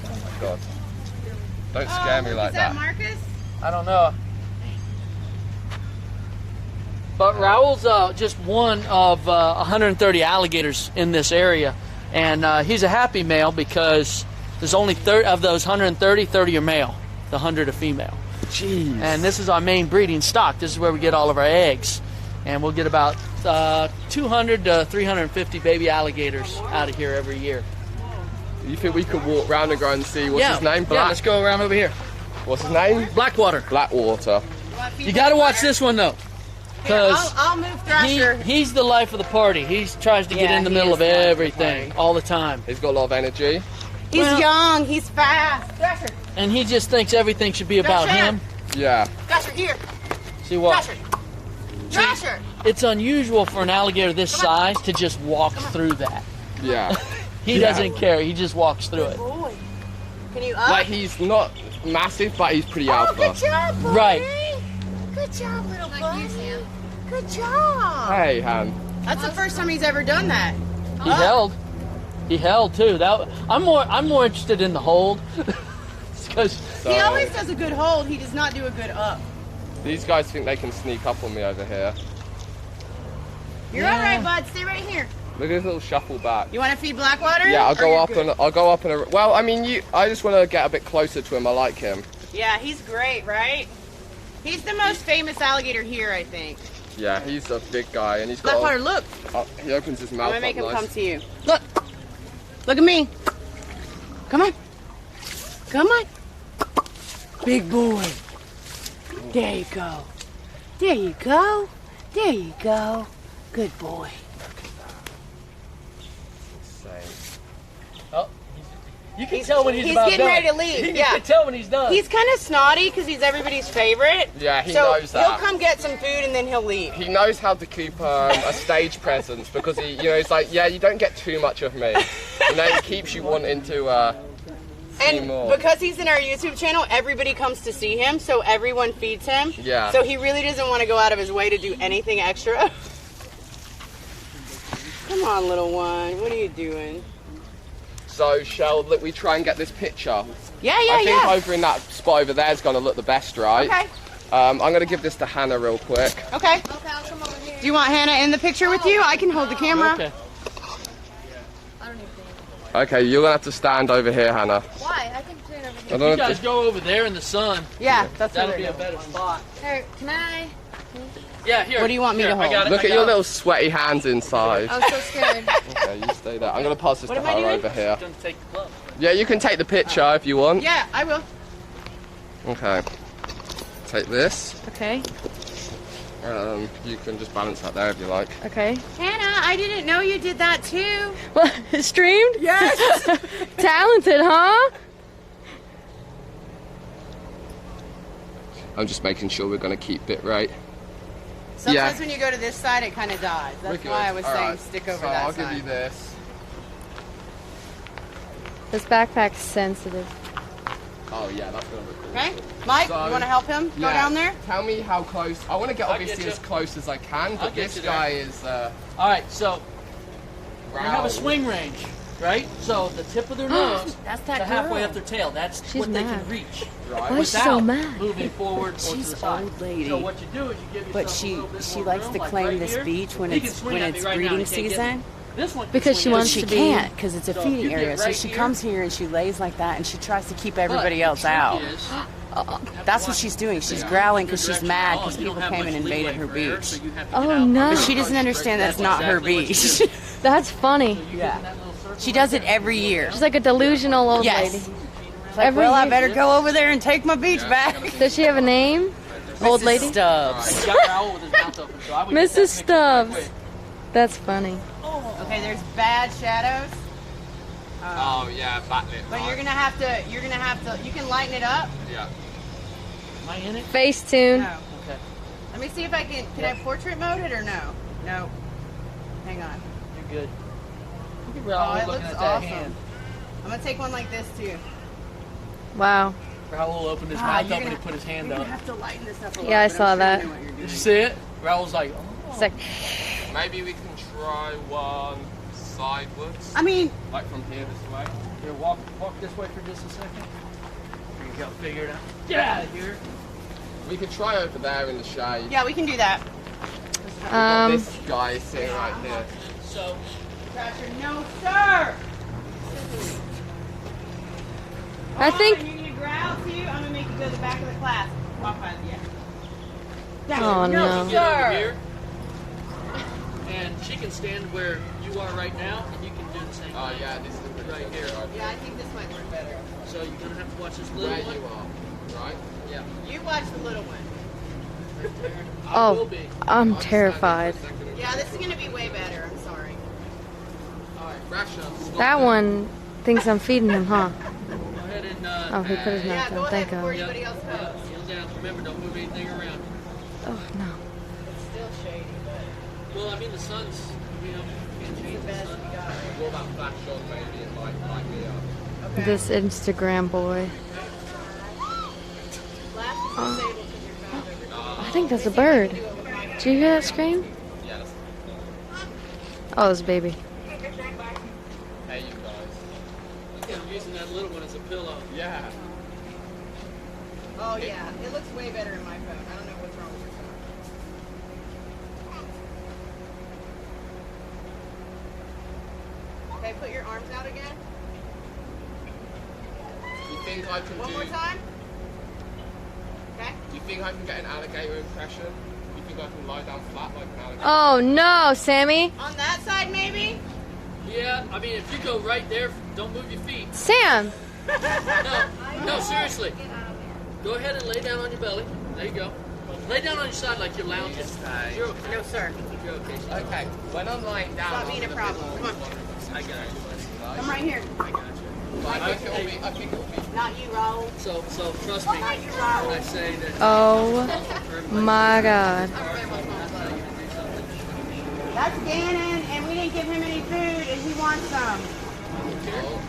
A: my God! Don't scare me like
D: Is that
A: that.
D: Marcus?
C: I don't know. But Raul's just one of 130 alligators in this area. And he's a happy male because there's only 30 of those 130, 30 are male. The 100 are female.
A: Jeez.
C: And this is our main breeding stock. This is where we get all of our eggs. And we'll get about 200 to 350 baby alligators out of here every year.
A: You think we could walk round and go and see what's his name?
C: Yeah,
A: Black.
C: let's go around over here.
A: What's his name?
C: Blackwater.
A: Blackwater.
C: You got to watch this one though. Because
D: I'll move Thrasher.
C: he's the life of the party. He tries to get in the middle of everything all the time.
A: He's got a lot of energy.
D: He's
C: Well-
D: young. He's fast. Thrasher.
C: And he just thinks everything should be about
D: Thrasher.
C: him.
A: Yeah.
D: Thrasher, here.
C: See what?
D: Thrasher. Thrasher.
C: It's unusual for an alligator this size to just walk through that.
A: Yeah.
C: He
A: Yeah.
C: doesn't care. He just walks through it.
D: Boy. Can you up?
A: Like, he's not massive, but he's pretty
D: Oh,
A: alpha.
D: good job, boy.
C: Right.
D: Good job, little buddy. Good job.
A: Hey, Han.
D: That's the first time he's ever done that.
C: He held. He held too. I'm more interested in the hold. Because
D: He always does a good hold. He does not do a good up.
A: These guys think they can sneak up on me over here.
D: You're all right, bud. Stay right here.
A: Look at his little shuffle back.
D: You want to feed Blackwater?
A: Yeah, I'll
D: Or
A: go
D: you're
A: up
D: good?
A: and I'll go up and. Well, I mean, I just want to get a bit closer to him. I like him.
D: Yeah, he's great, right? He's the most famous alligator here, I think.
A: Yeah, he's a big guy, and he's got.
D: Blackwater, look.
A: He opens his
D: I'm
A: mouth
D: gonna make him
A: up
D: come
A: nice.
D: to you. Look. Look at me. Come on. Come on. Big boy. There you go. There you go. There you go. Good boy.
C: Oh, you can tell when he's
D: He's
C: about
D: getting
C: done.
D: ready to leave,
C: You
D: yeah.
C: can tell when he's done.
D: He's kind of snotty because he's everybody's favorite.
A: Yeah, he
D: so
A: knows that.
D: he'll come get some food and then he'll leave.
A: He knows how to keep a stage presence because he's like, yeah, you don't get too much of me. It keeps you wanting to see
D: And
A: more.
D: because he's in our YouTube channel, everybody comes to see him, so everyone feeds him.
A: Yeah.
D: So he really doesn't want to go out of his way to do anything extra. Come on, little one. What are you doing?
A: So shall we try and get this picture?
D: Yeah,
A: I think over in that spot over there is going to look the best, right?
D: Okay.
A: I'm going to give this to Hannah real quick.
D: Okay.
B: Okay, I'll come over here.
D: Do you want Hannah in the picture with you? I can hold the camera.
C: Okay.
B: I don't even think.
A: Okay, you're going to have to stand over here, Hannah.
B: Why? I can stand over
A: I
B: here.
A: don't
C: You
A: know
C: guys
A: if
C: go over there in the sun.
D: Yeah, that's what
C: That'll
D: they're
C: be a
D: doing.
C: better spot.
B: Here, can I?
C: Yeah, here.
D: What do you want me
C: Here,
D: to
C: I
D: hold?
C: got it,
A: Look
C: I
A: at
C: got
A: your
C: it.
A: little sweaty hands inside.
B: I'm so scared.
A: Okay, you stay there. I'm going to pass this
D: What
A: to
D: am I
A: her
D: doing?
A: over here.
C: Gonna take the glove.
A: Yeah, you can take the picture if you want.
D: Yeah, I will.
A: Okay. Take this.
B: Okay.
A: You can just balance that there if you like.
B: Okay.
D: Hannah, I didn't know you did that too.
B: What? Streamed?
D: Yes.
B: Talented, huh?
A: I'm just making sure we're going to keep it right.
D: Sometimes
A: Yeah.
D: when you go to this side, it kind of dies. That's
A: We're good.
D: why I was
A: All
D: saying
A: right.
D: stick over
A: so
D: that
A: I'll
D: side.
A: give you this.
B: This backpack's sensitive.
A: Oh yeah, that's going to look cool.
D: Okay, Mike,
A: So,
D: you want to help him go
A: Yeah,
D: down there?
A: Tell me how close. I want to get
C: I'll
A: obviously
C: get
A: as
C: you.
A: close as I can,
C: I'll
A: but
C: get
A: this
C: you there.
A: guy is.
C: All right, so we have a swing range, right? So the tip of their nose
D: That's
C: to
D: that
C: halfway
D: girl.
C: up their tail. That's
B: She's
C: what they
B: mad.
C: can reach.
A: Right.
B: Why is she
C: Without
B: so mad?
C: moving forward or to
D: She's
C: the side.
D: old lady.
C: So what you do is you give yourself
D: But
C: a little bit
D: she
C: more
D: likes
C: room,
D: to
C: like
D: claim
C: right
D: this
C: here.
D: beach when
C: He can
D: it's
C: swing at me right now,
D: breeding
C: he can't get me.
D: season.
C: This one can
B: Because
C: swing
B: she
C: at me.
B: wants
D: She
B: to be-
D: can't because it's a
C: So if you
D: feeding
C: get
D: area. So
C: right
D: she
C: here-
D: comes here and she lays like that and she tries to keep
C: But
D: everybody else
C: the trick
D: out.
C: is,
D: That's what she's doing. She's growling because she's
C: direction
D: mad
C: at all.
D: because
C: You don't
D: people
C: have
D: came
C: much
D: and invaded
C: leeway
D: her
C: for error,
D: beach.
C: so you have to
B: Oh,
C: get out
B: no.
C: very
B: But
D: she doesn't
C: close.
D: understand that's not her
C: exactly what you
D: beach.
C: do.
B: That's funny.
C: You get in
D: Yeah.
C: that little circle
D: She
C: right
D: does
C: there.
D: it every year.
B: She's like a delusional old
D: Yes.
B: lady.
D: Like,
B: every
D: well, I
B: year.
D: better go over there and take my beach back.
B: Does she have a name? Old
D: Mrs.
B: lady?
D: Stubbs.
C: He's got Raoul with his mouth open, so I would get
B: Mrs.
C: that picture
B: Stubbs.
C: right quick.
B: That's funny.
D: Okay, there's bad shadows,
A: Oh yeah, backlit.
D: but you're gonna have to. You can lighten it up.
A: Yeah.
C: Am I in it?
B: Facetune.
D: No.
C: Okay.
D: Let me see if I can. Can I portrait mode it or no? No. Hang on.
C: You're good. Look at
D: Oh,
C: Raoul
D: it
C: looking
D: looks
C: at that
D: awesome.
C: hand.
D: I'm gonna take one like this too.
B: Wow.
C: Raoul opened his
D: Ah,
C: mouth
D: you're
C: up and
D: gonna-
C: he put his hand
D: You're
C: up.
D: gonna have to lighten this up a lot.
B: Yeah, I
D: but I'm
B: saw
D: sure
B: that.
D: You know what you're
C: Did
D: doing.
C: you see it? Raoul's like, oh.
B: It's like,
A: Maybe we can try one sideways,
D: I mean,
A: like from here this way.
C: Here, walk this way for just a second. Here you go, figure it out. Get out of here.
A: We could try over there in the shade.
D: yeah, we can do that.
A: This guy sitting right here.
C: So,
D: Crasher, no, sir.
B: I think.
D: You're gonna growl too. I'm gonna make you go to the back of the class. Walk by, yeah.
B: Oh, no.
C: get over here. And she can stand where you are right now, and you can do the same
A: Oh
C: thing.
A: yeah, this is the picture.
C: Right here.
D: Yeah, I think this might work better.
C: So you're going to have to watch this
A: Where
C: little
A: you
C: one.
A: are, right?
C: Yeah.
D: You watch the little one.
C: Right there. I
B: Oh.
C: will be.
B: I'm terrified.
D: Yeah, this is gonna be way better. I'm sorry.
A: Alright, Rasha. stop
B: That
A: there.
B: one thinks I'm feeding him, huh?
C: Go ahead and
B: Oh, he put his
D: Yeah,
B: mouth
D: go
B: down.
D: ahead
B: Thank
D: before
B: God.
D: anybody else
C: yeah,
D: goes.
C: heel down. Remember, don't move anything around.
B: Oh, no.
D: It's still shady, but
C: Well, I mean, the sun's, you know, can't change
D: the
C: the
D: best
C: sun.
D: we got.
A: What about flash on maybe and light me up?
D: Okay.
B: This Instagram boy.
D: Flash is disabled because your phone's over.
B: I think that's a bird. Did you hear that scream?
A: Yeah, that's...
B: Oh, it's a baby.
A: Hey you guys.
C: I'm using that little one as a pillow.
A: Yeah.
D: Oh yeah, it looks way better in my phone. I don't know what's wrong with your phone. Okay, put your arms out again.
A: You think I can
D: One more time. Okay.
A: Do you think I can get an alligator impression? You think I can lie down flat like an alligator?
B: Oh no, Sammy.
D: On that side, maybe?
C: Yeah, I mean, if you go right there, don't move your feet.
B: Sam.
C: No, seriously. Go ahead and lay down on your belly. There you go. Lay down on your side like you're lounging. You're okay.
D: No, sir.
C: You're okay.
A: Okay, when I'm lying down,
D: Stop being a problem. Come on.
C: I got you.
D: Come right here.
C: I got you.
A: I think it'll be.
D: Not you, Raul.
C: So trust me
D: Not you,
C: when
D: Raul.
C: I say that.
B: Oh my God.
D: That's Gannon, and we didn't give him any food, and he wants some.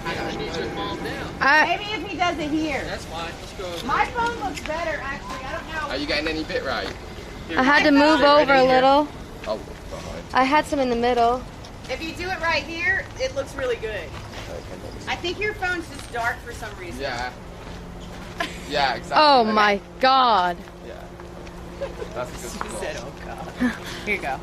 C: I need you to calm down.
D: Maybe if he does it here.
C: That's fine. Let's go over.
D: My phone looks better, actually. I don't know.
A: Are you getting any bit right?
B: I had to move over a little.
A: Oh, right.
B: I had some in the middle.
D: If you do it right here, it looks really good. I think your phone's just dark for some reason.
A: Yeah. Yeah, exactly.
B: Oh my God.
A: Yeah. That's a good
D: She
A: spot.
D: said, oh God. Here you go.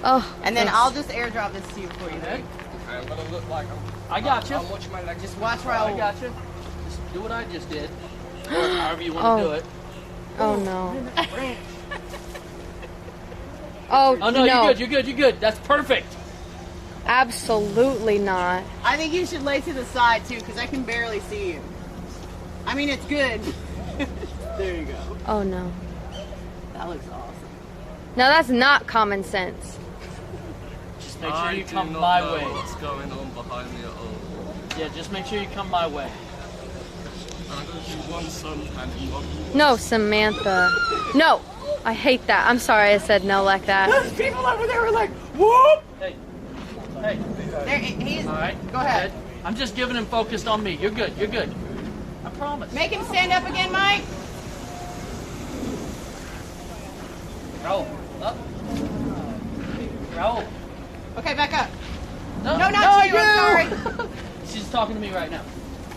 B: Oh.
D: And then
B: yes.
D: I'll just airdrop this to you for you.
C: Okay.
A: I'm gonna look like
C: I got you.
A: I'm watching my legs.
D: Just watch
C: I
D: Raul.
C: got you. Just do what I just did. Or however you want to do it.
B: Oh no. Oh,
C: Oh no, you're good. You're good. That's perfect.
B: Absolutely not.
D: I think you should lay to the side too, because I can barely see you. I mean, it's good. There you go.
B: Oh no.
D: That looks awesome.
B: No, that's not common sense.
C: Just make sure you come my way.
A: What's going on behind me at all?
C: Yeah, just make sure you come my way.
A: I'm gonna do one suntan and one.
B: No, Samantha. No. I hate that. I'm sorry I said no like that.
D: Those people over there were like, whoop!
C: Hey.
D: There, he is.
C: All right.
D: Go ahead.
C: I'm just giving him focused on me. You're good. You're good. I promise.
D: Make him stand up again, Mike.
C: Raul, up. Raul.
D: Okay, back up.
C: No,
D: No, not you. I'm sorry.
C: She's talking to me right now.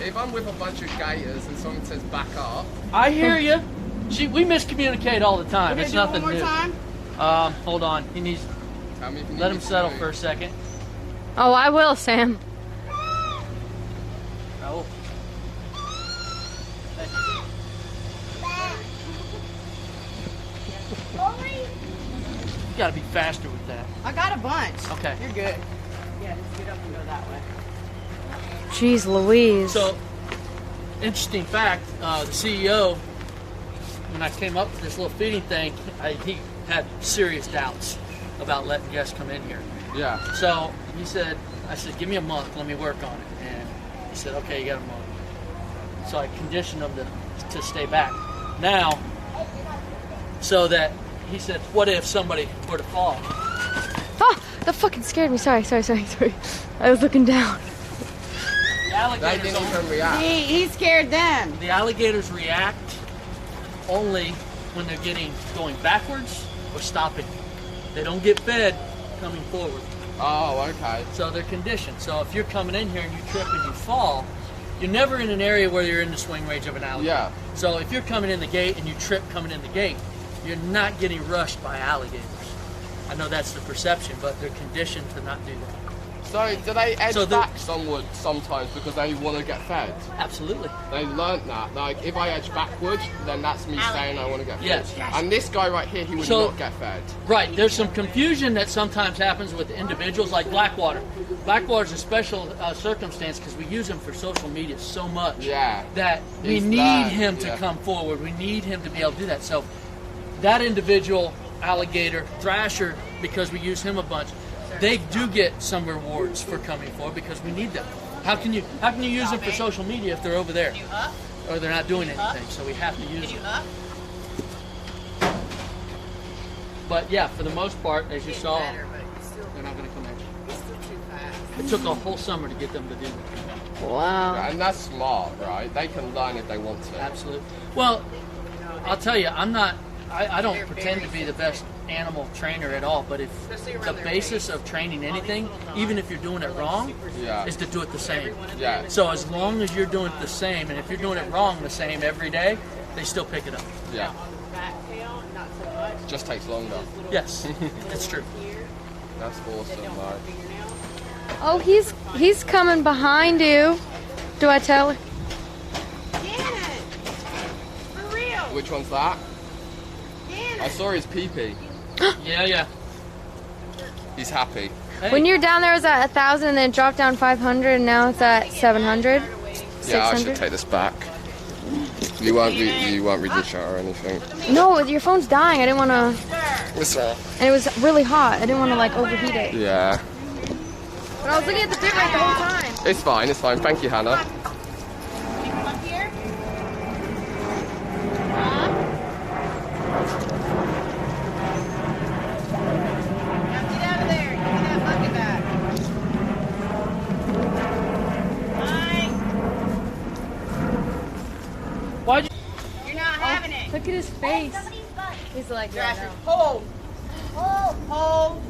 A: If I'm with a bunch of gators and someone says back up,
C: I hear you. We miscommunicate all the time.
D: We're
C: It's
D: gonna do it
C: nothing
D: one more
C: new.
D: time.
C: Hold on. He needs.
A: tell me if you
C: Let
A: need
C: him
A: me
C: settle
A: to.
C: for a second.
B: Oh, I will, Sam.
C: Raul. You gotta be faster with that.
D: I got a bunch.
C: Okay.
D: You're good. Yeah, just get up and go that way.
B: Jeez Louise.
C: So, interesting fact, the CEO, when I came up with this little feeding thing, he had serious doubts about letting guests come in here.
A: Yeah.
C: So he said, I said, give me a month, let me work on it. And he said, okay, you got a month. So I conditioned them to stay back. Now, so that he said, what if somebody were to fall?
B: Oh, that fucking scared me. Sorry. I was looking down.
C: The
A: They
C: alligators,
A: didn't even react.
D: He scared them.
C: the alligators react only when they're going backwards or stopping. They don't get fed coming forward.
A: Oh, okay.
C: So they're conditioned. So if you're coming in here and you trip and you fall, you're never in an area where you're in the swing range of an alligator.
A: Yeah.
C: So if you're coming in the gate and you trip coming in the gate, you're not getting rushed by alligators. I know that's the perception, but they're conditioned to not do that.
A: So do they edge
C: So the-
A: back sometimes because they want to get fed?
C: Absolutely.
A: They learnt that. Like, if I edge backwards, then that's me saying I want to get fed.
C: Yes.
A: And this guy right here, he would
C: So-
A: not get fed.
C: Right. There's some confusion that sometimes happens with individuals like Blackwater. Blackwater's a special circumstance because we use him for social media so much
A: Yeah.
C: that we
A: He's
C: need
A: that,
C: him to
A: yeah.
C: come forward. We need him to be able to do that. So that individual, alligator, thrasher, because we use him a bunch, they do get some rewards for coming forward because we need them. How can you use them for social media if they're over there or they're not doing anything? So we have to use them. But yeah, for the most part, as you saw, they're not going to come at you. It took a whole summer to get them to do that.
B: Wow.
A: And that's smart, right? They can learn if they want to.
C: Absolutely. Well, I'll tell you, I don't pretend to be the best animal trainer at all, but if the basis of training anything, even if you're doing it wrong,
A: Yeah.
C: is to do it the same.
A: Yeah.
C: So as long as you're doing it the same, and if you're doing it wrong the same every day, they still pick it up.
A: Yeah.
D: Back tail, not so much.
A: Just takes longer.
C: Yes, it's true.
A: That's awesome, right?
B: Oh, he's coming behind you. Do I tell her?
D: Gannon! For real!
A: Which one's that?
D: Gannon!
A: I saw his pee-pee.
C: Yeah.
A: He's happy.
C: Hey.
B: When you're down there, it was at 1,000, and then it dropped down 500, and now it's at 700.
A: Yeah, I
B: 600.
A: should take this back. You won't read the chat or anything.
B: No, your phone's dying. I didn't want to.
A: What's that?
B: And it was really hot. I didn't want to like overheat it.
A: Yeah.
B: But I was looking at the dip rate the whole time.
A: It's fine, it's fine. Thank you, Hannah.
D: Can you come up here? Now get out of there. Give me that bucket back. Mike,
C: Why'd you?
D: you're not having it.
B: Look at his face. He's like, yeah,
D: Thrasher,
B: no.
D: hold. Hold.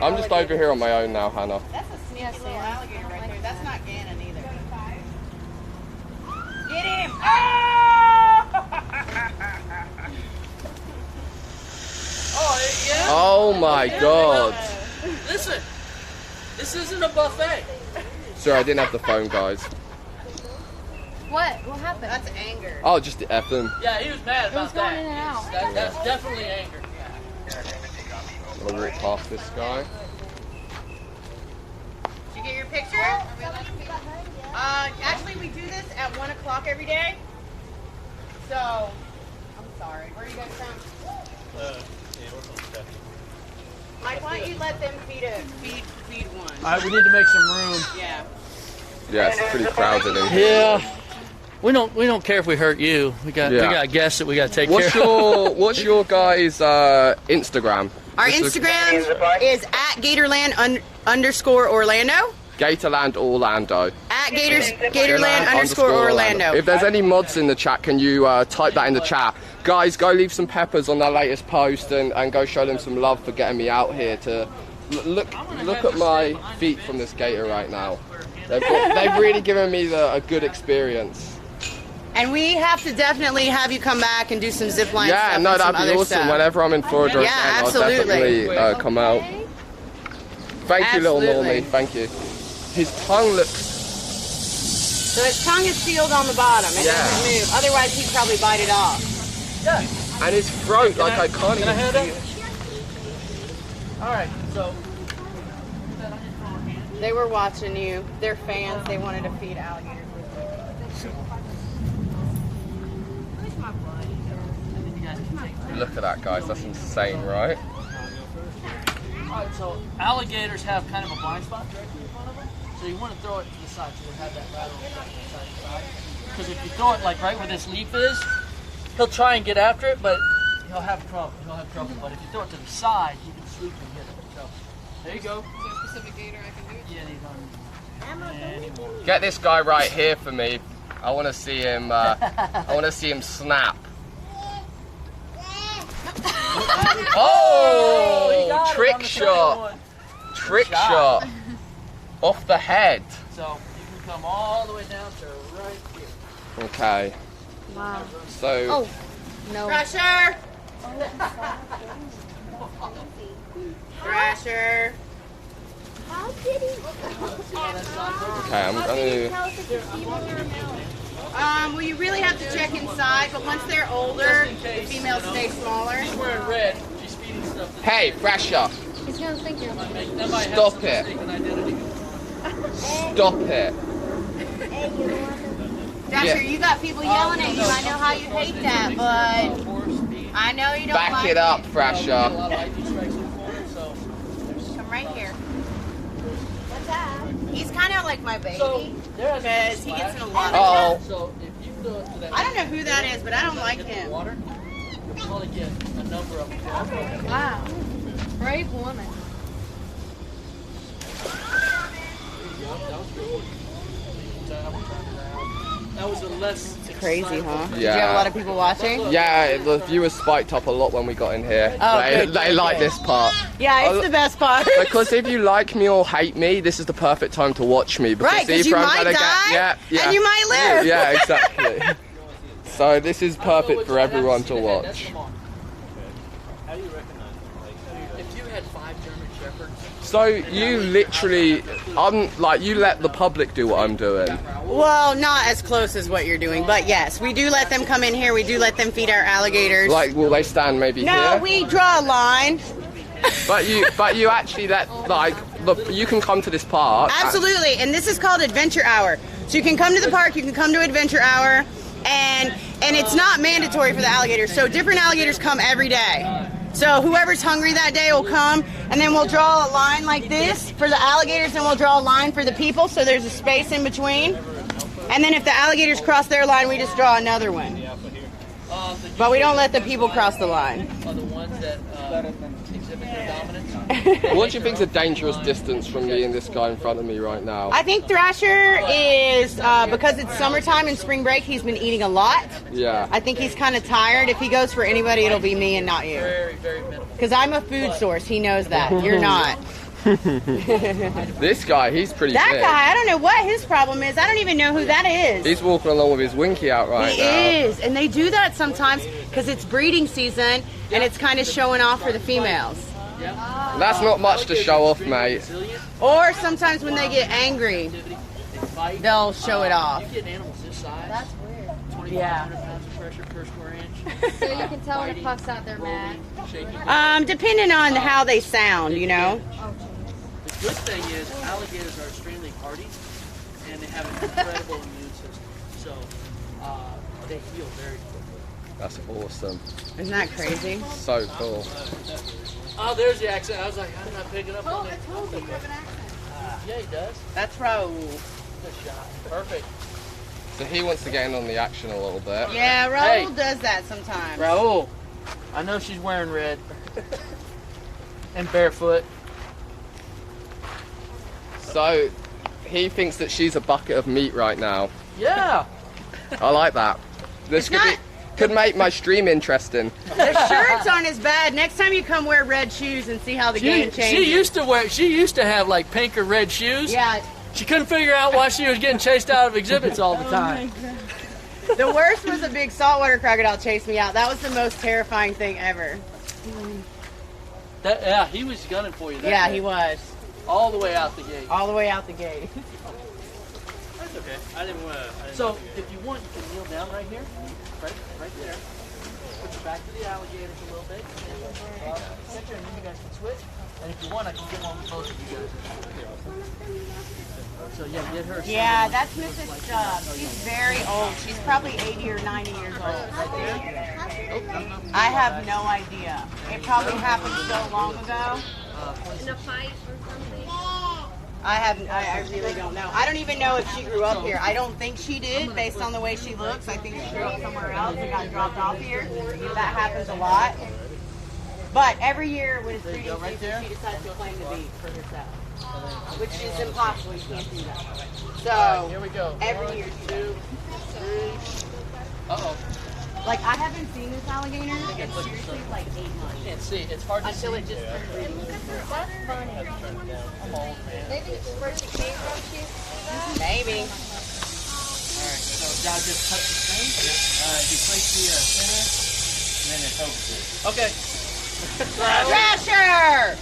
A: I'm just over here on my own now, Hannah.
D: That's a sneaky little alligator right there. That's not Gannon either. Get him!
C: Oh, yeah.
A: Oh my god.
C: Listen, this isn't a buffet.
A: Sorry, I didn't have the phone, guys.
B: What? What happened?
D: That's anger.
A: Oh, just the F them.
C: Yeah, he was mad about
B: was going
C: that.
B: in and out.
C: That's definitely anger.
A: I'm gonna rip past this guy.
D: Did you get your picture? Actually, we do this at 1 o'clock every day. So, I'm sorry. Where are you guys from? Mike, why don't you let them feed one?
C: All right, we need to make some room.
D: Yeah.
A: Yeah, it's pretty crowded in here.
C: Yeah. We don't care if we hurt you. We got guests that we got to take care of.
A: What's your guys' Instagram?
D: Our Instagram is at Gatorland _Orlando.
A: Gatorland Orlando.
D: At Gatorland _ Orlando.
A: If there's any mods in the chat, can you type that in the chat? Guys, go leave some peppers on their latest post and go show them some love for getting me out here to look at my feet from this gator right now. They've really given me a good experience.
D: And we have to definitely have you come back and do some zip line
A: Yeah,
D: stuff
A: no,
D: and some
A: that'd be
D: other
A: awesome.
D: stuff.
A: Whenever I'm in Florida,
D: Yeah,
A: again,
D: absolutely.
A: I'll definitely come out. Thank you, little
D: Absolutely.
A: Normie. Thank you. His tongue looks.
D: So his tongue is sealed on the bottom. It
A: Yeah.
D: doesn't move. Otherwise, he'd probably bite it off.
C: Yeah.
A: And his throat, like I can't
C: Can I
A: even
C: have
A: see
C: that?
A: it.
C: All right, so.
D: They were watching you. They're fans. They wanted to feed alligators with you. Where's my blood?
A: Look at that, guys. That's insane, right?
C: All right, so alligators have kind of a blind spot directly in front of them. So you want to throw it to the side so you'll have that rattle side to side. Because if you throw it like right where this leaf is, he'll try and get after it, but he'll have trouble. But if you throw it to the side, you can swoop and get it. So there you go.
B: Is there a specific gator I can do?
C: Yeah, these are.
A: Get this guy right here for me. I want to see him. I want to see him snap. Oh! Trick shot! Trick shot! Off the head.
C: So you can come all the way down to right here.
A: Okay.
B: Wow.
A: So.
B: Oh, no.
D: Thrasher! Thrasher!
A: Okay, I'm gonna.
D: Well, you really have to check inside, but once they're older, the females stay smaller.
C: She's wearing red. She's feeding stuff.
A: Hey, Thrasher!
B: He's gonna think you're.
C: That might have
A: Stop
C: some
A: it.
C: mistaken identity.
A: Stop it.
D: Thrasher, you got people yelling at you. I know how you hate that, but I know you don't
A: Back
D: like
A: it up,
C: A
A: Thrasher.
C: lot of ID strikes in Florida, so
D: Come right here. He's kind of like my
C: So
D: baby
C: there has
D: because
C: been
D: he gets in a
C: splash.
D: lot of
A: Oh.
C: So if you throw it to that,
D: I don't know who that is, but I don't like
C: hit the
D: him.
C: water, you'll probably get a number of them.
B: Wow. Brave woman.
C: That was a less
D: Crazy, huh? Did you
A: Yeah.
D: have a lot of people watching?
A: Yeah, the viewers spiked up a lot when we got in here.
D: Oh,
A: they
D: good,
A: they
D: good,
A: like
D: good.
A: this part.
D: Yeah, it's the best part.
A: Because if you like me or hate me, this is the perfect time to watch me. Because
D: Right, 'cause you
A: either I'm
D: might
A: gonna
D: die,
A: yeah,
D: and you might live.
A: Yeah, exactly. So this is perfect for everyone to watch.
C: How do you recognize them? Like, if you had 5 German Shepherds.
A: So you literally, you let the public do what I'm doing.
D: Well, not as close as what you're doing, but yes, we do let them come in here. We do let them feed our alligators.
A: Like, will they stand maybe here?
D: No, we draw a line.
A: But you actually let, like, you can come to this park.
D: Absolutely, and this is called Adventure Hour. So you can come to the park, you can come to Adventure Hour, and it's not mandatory for the alligators. So different alligators come every day. So whoever's hungry that day will come, and then we'll draw a line like this for the alligators, and we'll draw a line for the people, so there's a space in between. And then if the alligators cross their line, we just draw another one. But we don't let the people cross the line.
C: Are the ones that exhibit their dominance.
A: What do you think is a dangerous distance from me and this guy in front of me right now?
D: I think Thrasher is, because it's summertime and spring break, he's been eating a lot.
A: Yeah.
D: I think he's kind of tired. If he goes for anybody, it'll be me and not you.
C: Very, very minimal.
D: Because I'm a food source. He knows that. You're not.
A: This guy, he's pretty
D: That
A: big.
D: guy, I don't know what his problem is. I don't even know who that is.
A: He's walking along with his winky out right now.
D: He is. And they do that sometimes because it's breeding season and it's kind of showing off for the females.
A: That's not much to show off, mate.
D: Or sometimes when they get angry, they'll show it off.
C: You get animals this size.
B: That's weird.
C: 2,500 pounds of pressure per square inch.
B: So you can tell when a puck's out there mad.
D: Depending on how they sound, you know.
C: The good thing is alligators are extremely hardy and they have an incredible immune system. So they heal very quickly.
A: That's awesome.
D: Isn't that crazy?
A: So cool.
C: Oh, there's the accent. I was like, I'm not picking up on
B: I
C: it.
B: told you you have an accent.
C: Yeah, he does.
D: That's Raul.
C: Good shot. Perfect.
A: So he wants to get in on the action a little bit.
D: Yeah, Raul does that sometimes.
C: Raul, I know she's wearing red and barefoot.
A: So he thinks that she's a bucket of meat right now.
C: Yeah.
A: I like that. This could make my stream interesting.
D: The shirts aren't as bad. Next time you come, wear red shoes and see how the game changes.
C: She used to have like pink or red shoes.
D: Yeah.
C: She couldn't figure out why she was getting chased out of exhibits all the time.
D: The worst was a big saltwater crocodile chased me out. That was the most terrifying thing ever.
C: Yeah, he was gunning for you.
D: Yeah,
C: day.
D: he was.
C: All the way out the gate.
D: All the way out the gate.
C: That's okay. I didn't want to. So if you want, you can kneel down right here, right there. Put your back to the alligators a little bit. Sit there, and then you guys can switch. And if you want, I can get one with both of you guys. So yeah, get her.
D: Yeah, that's Mrs. Stubb. She's very old. She's probably 80 or 90 years old. I have no idea. It probably happened so long ago.
B: In a fight or something?
D: I really don't know. I don't even know if she grew up here. I don't think she did, based on the way she looks. I think she grew up somewhere else and got dropped off here. That happens a lot. But every year when it's breeding season, she decides to claim the beat for herself, which is impossible. You can't do that. So
C: here we go.
D: Every year, 2, 3.
C: Uh-oh.
D: Like, I haven't seen this alligator in seriously like 8 months.
C: You can't see. It's hard to
D: Until
C: see.
D: it just turned green.
B: That's funny. Maybe it's where the came from,
D: Maybe.
C: Alright, so now just touch the string. Alright, you place the center, and then it focuses. Okay.
D: Thrasher!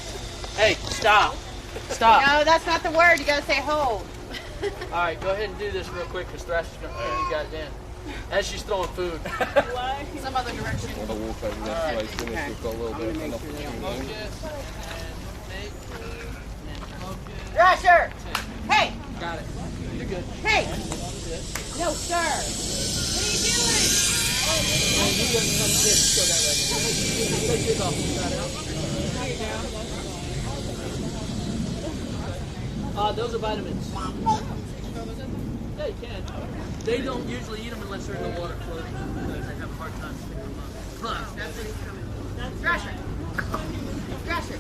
C: Hey, stop. Stop.
D: No, that's not the word. You gotta say hold.
C: Alright, go ahead and do this real quick because Thrasher's going to pin you guys in. As she's throwing food.
D: Some other direction.
A: I'm gonna walk over this way soon as we've got a little bit of an opportunity.
D: Thrasher! Hey!
C: Got it. You're good.
D: Hey! No, sir. What are you doing?
C: Those are vitamins. Yeah, you can. They don't usually eat them unless they're in the water floating. Because they have a hard time picking them up. Look,
D: That's Thrasher. Thrasher.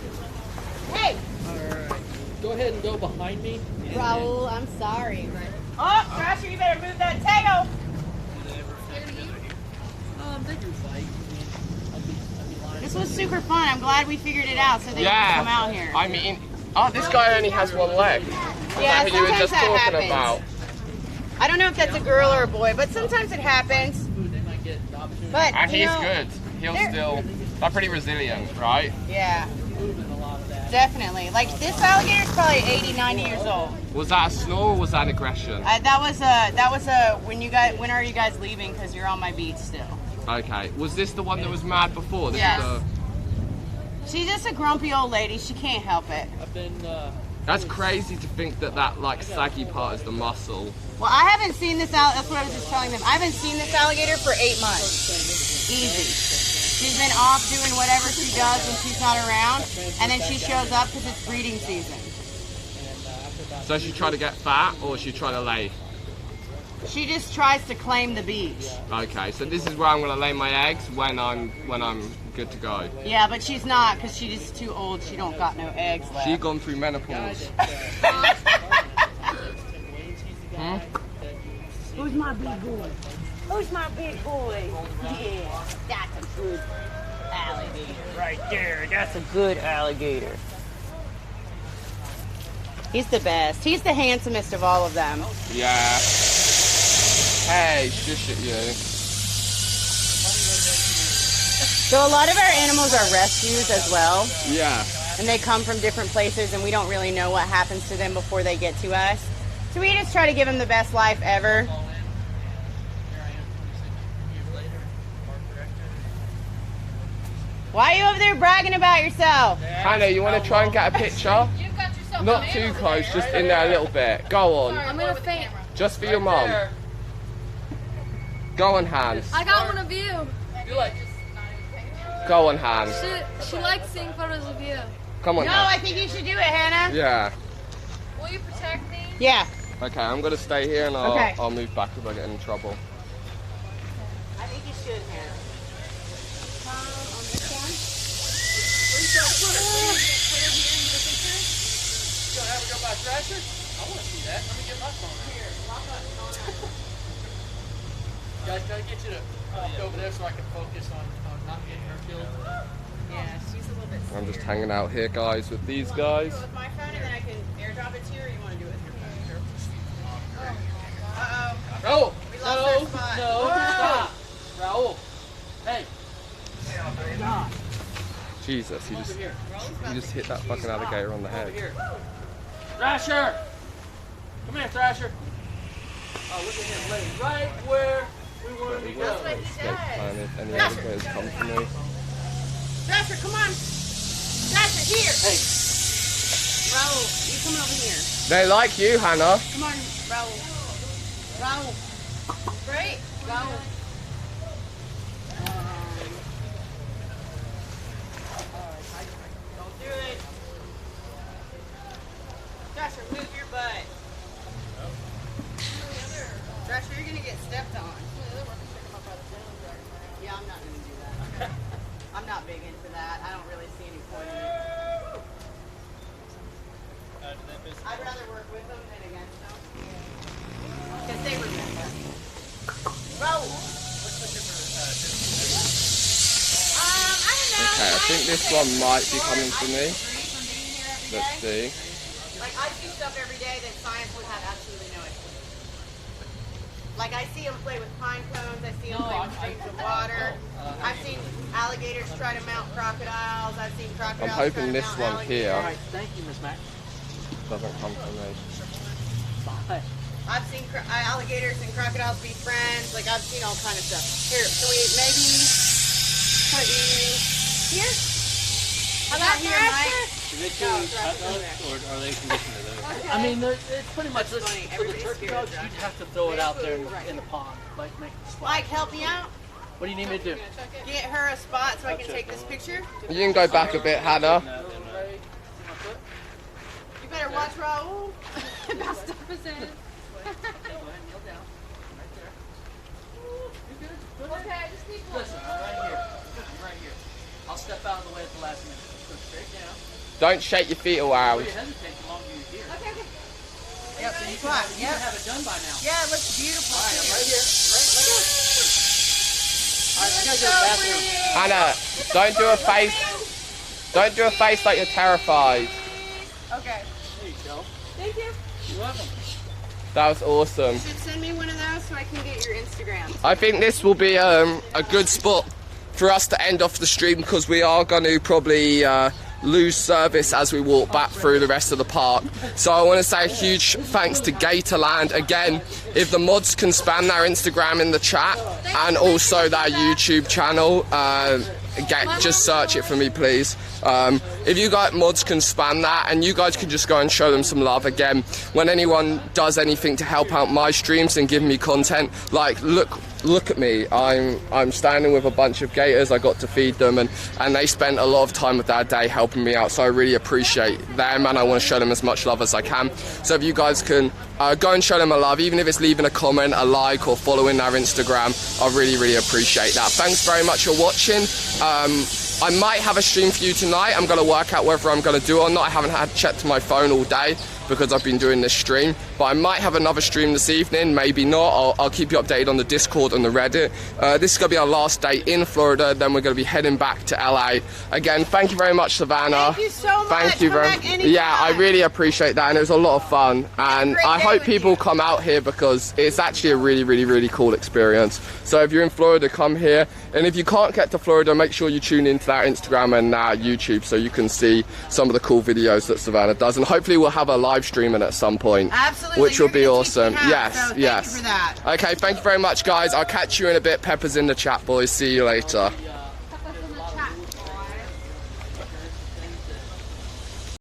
D: Hey!
C: alright. Go ahead and go behind me.
B: Raul, I'm sorry.
D: Oh, Thrasher, you better move that tail.
C: They do fight. I'd be lying.
D: This was super fun. I'm glad we figured it out so they can come out here.
A: I mean, this guy only has one leg.
D: Yeah,
A: That you were
D: sometimes
A: just
D: that
A: talking
D: happens.
A: about.
D: I don't know if that's a girl or a boy, but sometimes it happens.
C: They might get the opportunity.
D: But
A: And
D: you
A: he's
D: know,
A: good. they're pretty resilient, right?
D: Yeah. Definitely. Like this alligator's probably 80, 90 years old.
A: Was that a snore or was that an aggression?
D: That was a when are you guys leaving? Because you're on my beat still.
A: Okay. Was this the one that was mad before?
D: Yes. She's just a grumpy old lady. She can't help it.
A: That's crazy to think that like saggy part is the muscle.
D: Well, I haven't seen this that's what I was just telling them. I haven't seen this alligator for 8 months. Easy. She's been off doing whatever she does when she's not around, and then she shows up because it's breeding season.
A: So she try to get fat or she try to lay?
D: She just tries to claim the beach.
A: Okay, so this is where I'm gonna lay my eggs when I'm good to go.
D: Yeah, but she's not because she's just too old. She don't got no eggs left.
A: She gone through menopause.
D: Who's my big boy? Who's my big boy? Yeah, that's a good alligator right there. That's a good alligator. He's the best. He's the handsomest of all of them.
A: Yeah. Hey, shush at you.
D: So a lot of our animals are rescues as well.
A: Yeah.
D: And they come from different places and we don't really know what happens to them before they get to us. So we just try to give them the best life ever. Why are you over there bragging about yourself?
A: Hannah, you want to try and get a picture? Not too close, just in there a little bit. Go on.
B: I'm gonna faint.
A: Just for your mum. Go on, Hans.
B: I got one of you.
A: Go on, Hans.
B: She likes seeing photos of you.
A: Come on,
D: No,
A: Hans.
D: I think you should do it, Hannah.
A: Yeah.
B: Will you protect me?
D: Yeah.
A: Okay, I'm gonna stay here and
D: Okay.
A: I'll move back if I get in trouble.
D: I think you should, Hannah.
C: Thrasher? I want to see that. Let me get my phone. Here, guys, can I get you to walk over there so I can focus on not getting her killed?
D: Yeah, she's a little bit
A: I'm just hanging out here, guys, with these guys.
D: with my phone and then I can airdrop it to you, or you want to do it with your phone? Uh-oh.
C: Raul!
D: We lost our spot.
C: Stop! Raul! Hey!
A: Jesus, he just hit that fucking alligator on the head.
C: Over here. Thrasher! Come here, Thrasher. Oh, look at him laying right where we wanted to go.
A: Escape plan if any alligators come for me.
D: Thrasher, come on. Thrasher, here.
C: Hey.
D: Raul, you coming over here.
A: They like you, Hannah.
D: Come on, Raul. Raul. Great. Raul. Don't do it. Thrasher, move your butt. Thrasher, you're gonna get stepped on. Yeah, I'm not gonna do that. I'm not big into that. I don't really see any point in it. I'd rather work with them than against them. Because they remember. Roll! I don't know.
A: Okay, I think this one might be coming for me. Let's see.
D: Like, I see stuff every day that science would have absolutely no explanation. Like, I see them play with pine cones. I see them play with streams of water. I've seen alligators try to mount crocodiles. I've seen crocodiles
A: I'm hoping
D: try to
A: this
D: mount
A: one here
C: All right, thank you, Miss Mac.
A: doesn't come for me.
C: Bye.
D: I've seen alligators and crocodiles be friends. Like, I've seen all kind of stuff. Here, can we maybe put you here? How about here, Mike?
E: Is it too hot or are they conditioned to those?
D: Okay.
C: I mean, it's pretty much
D: That's
C: this,
D: funny.
C: for the
D: Everybody's
C: turkey
D: scared of
C: dogs,
D: that.
C: you'd have to throw it out there in the pond, like make it splash.
D: Mike, help me out.
C: What do you need me to do?
D: Get her a spot so I can take this picture.
A: You can go back a bit, Hannah.
D: You better watch Raul.
B: About stuff is in. Okay, I just need one.
C: Listen, right here. Right here. I'll step out of the way at the last minute. Just go straight down.
A: Don't shake your feet around.
C: Before you hesitate, the longer you're here.
B: Okay, okay.
D: Yep,
C: You
D: spot.
C: can
D: Yep.
C: have it done by now.
D: Yeah, it looks beautiful.
C: All right, I'm
D: too.
C: right here. Right here. All right, I gotta go to the bathroom.
A: Hannah, don't do a face. Don't do a face like you're terrified.
D: Okay.
C: There you go.
D: Thank you.
C: You're welcome.
A: That was awesome.
D: You should send me one of those so I can get your Instagram.
A: I think this will be a good spot for us to end off the stream, because we are going to probably lose service as we walk back through the rest of the park. So I want to say a huge thanks to Gatorland. Again, if the mods can spam their Instagram in the chat and also their YouTube channel, just search it for me, please. If you guys mods can spam that, and you guys can just go and show them some love. Again, when anyone does anything to help out my streams and give me content, like look at me, I'm standing with a bunch of gators. I got to feed them, and they spent a lot of time with their day helping me out, so I really appreciate them, and I want to show them as much love as I can. So if you guys can go and show them a love, even if it's leaving a comment, a like, or following their Instagram, I really appreciate that. Thanks very much for watching. I might have a stream for you tonight. I'm going to work out whether I'm going to do it or not. I haven't had checked my phone all day because I've been doing this stream, but I might have another stream this evening, maybe not. I'll keep you updated on the Discord and the Reddit. This is going to be our last day in Florida, then we're going to be heading back to LA. Again, thank you very much, Savannah.
D: Thank you so much.
A: Thank you very much. Yeah, I really appreciate that, and it was a lot of fun, and I hope people come out here because it's actually a really cool experience. So if you're in Florida, come here, and if you can't get to Florida, make sure you tune into that Instagram and YouTube so you can see some of the cool videos that Savannah does, and hopefully we'll have a live streaming at some point.
D: Absolutely.
A: Which will be awesome.
D: Yes,
A: Yes,
D: so
A: yes.
D: Thank you for that.
A: Okay, thank you very much, guys. I'll catch you in a bit. Pepper's in the chat, boys. See you later.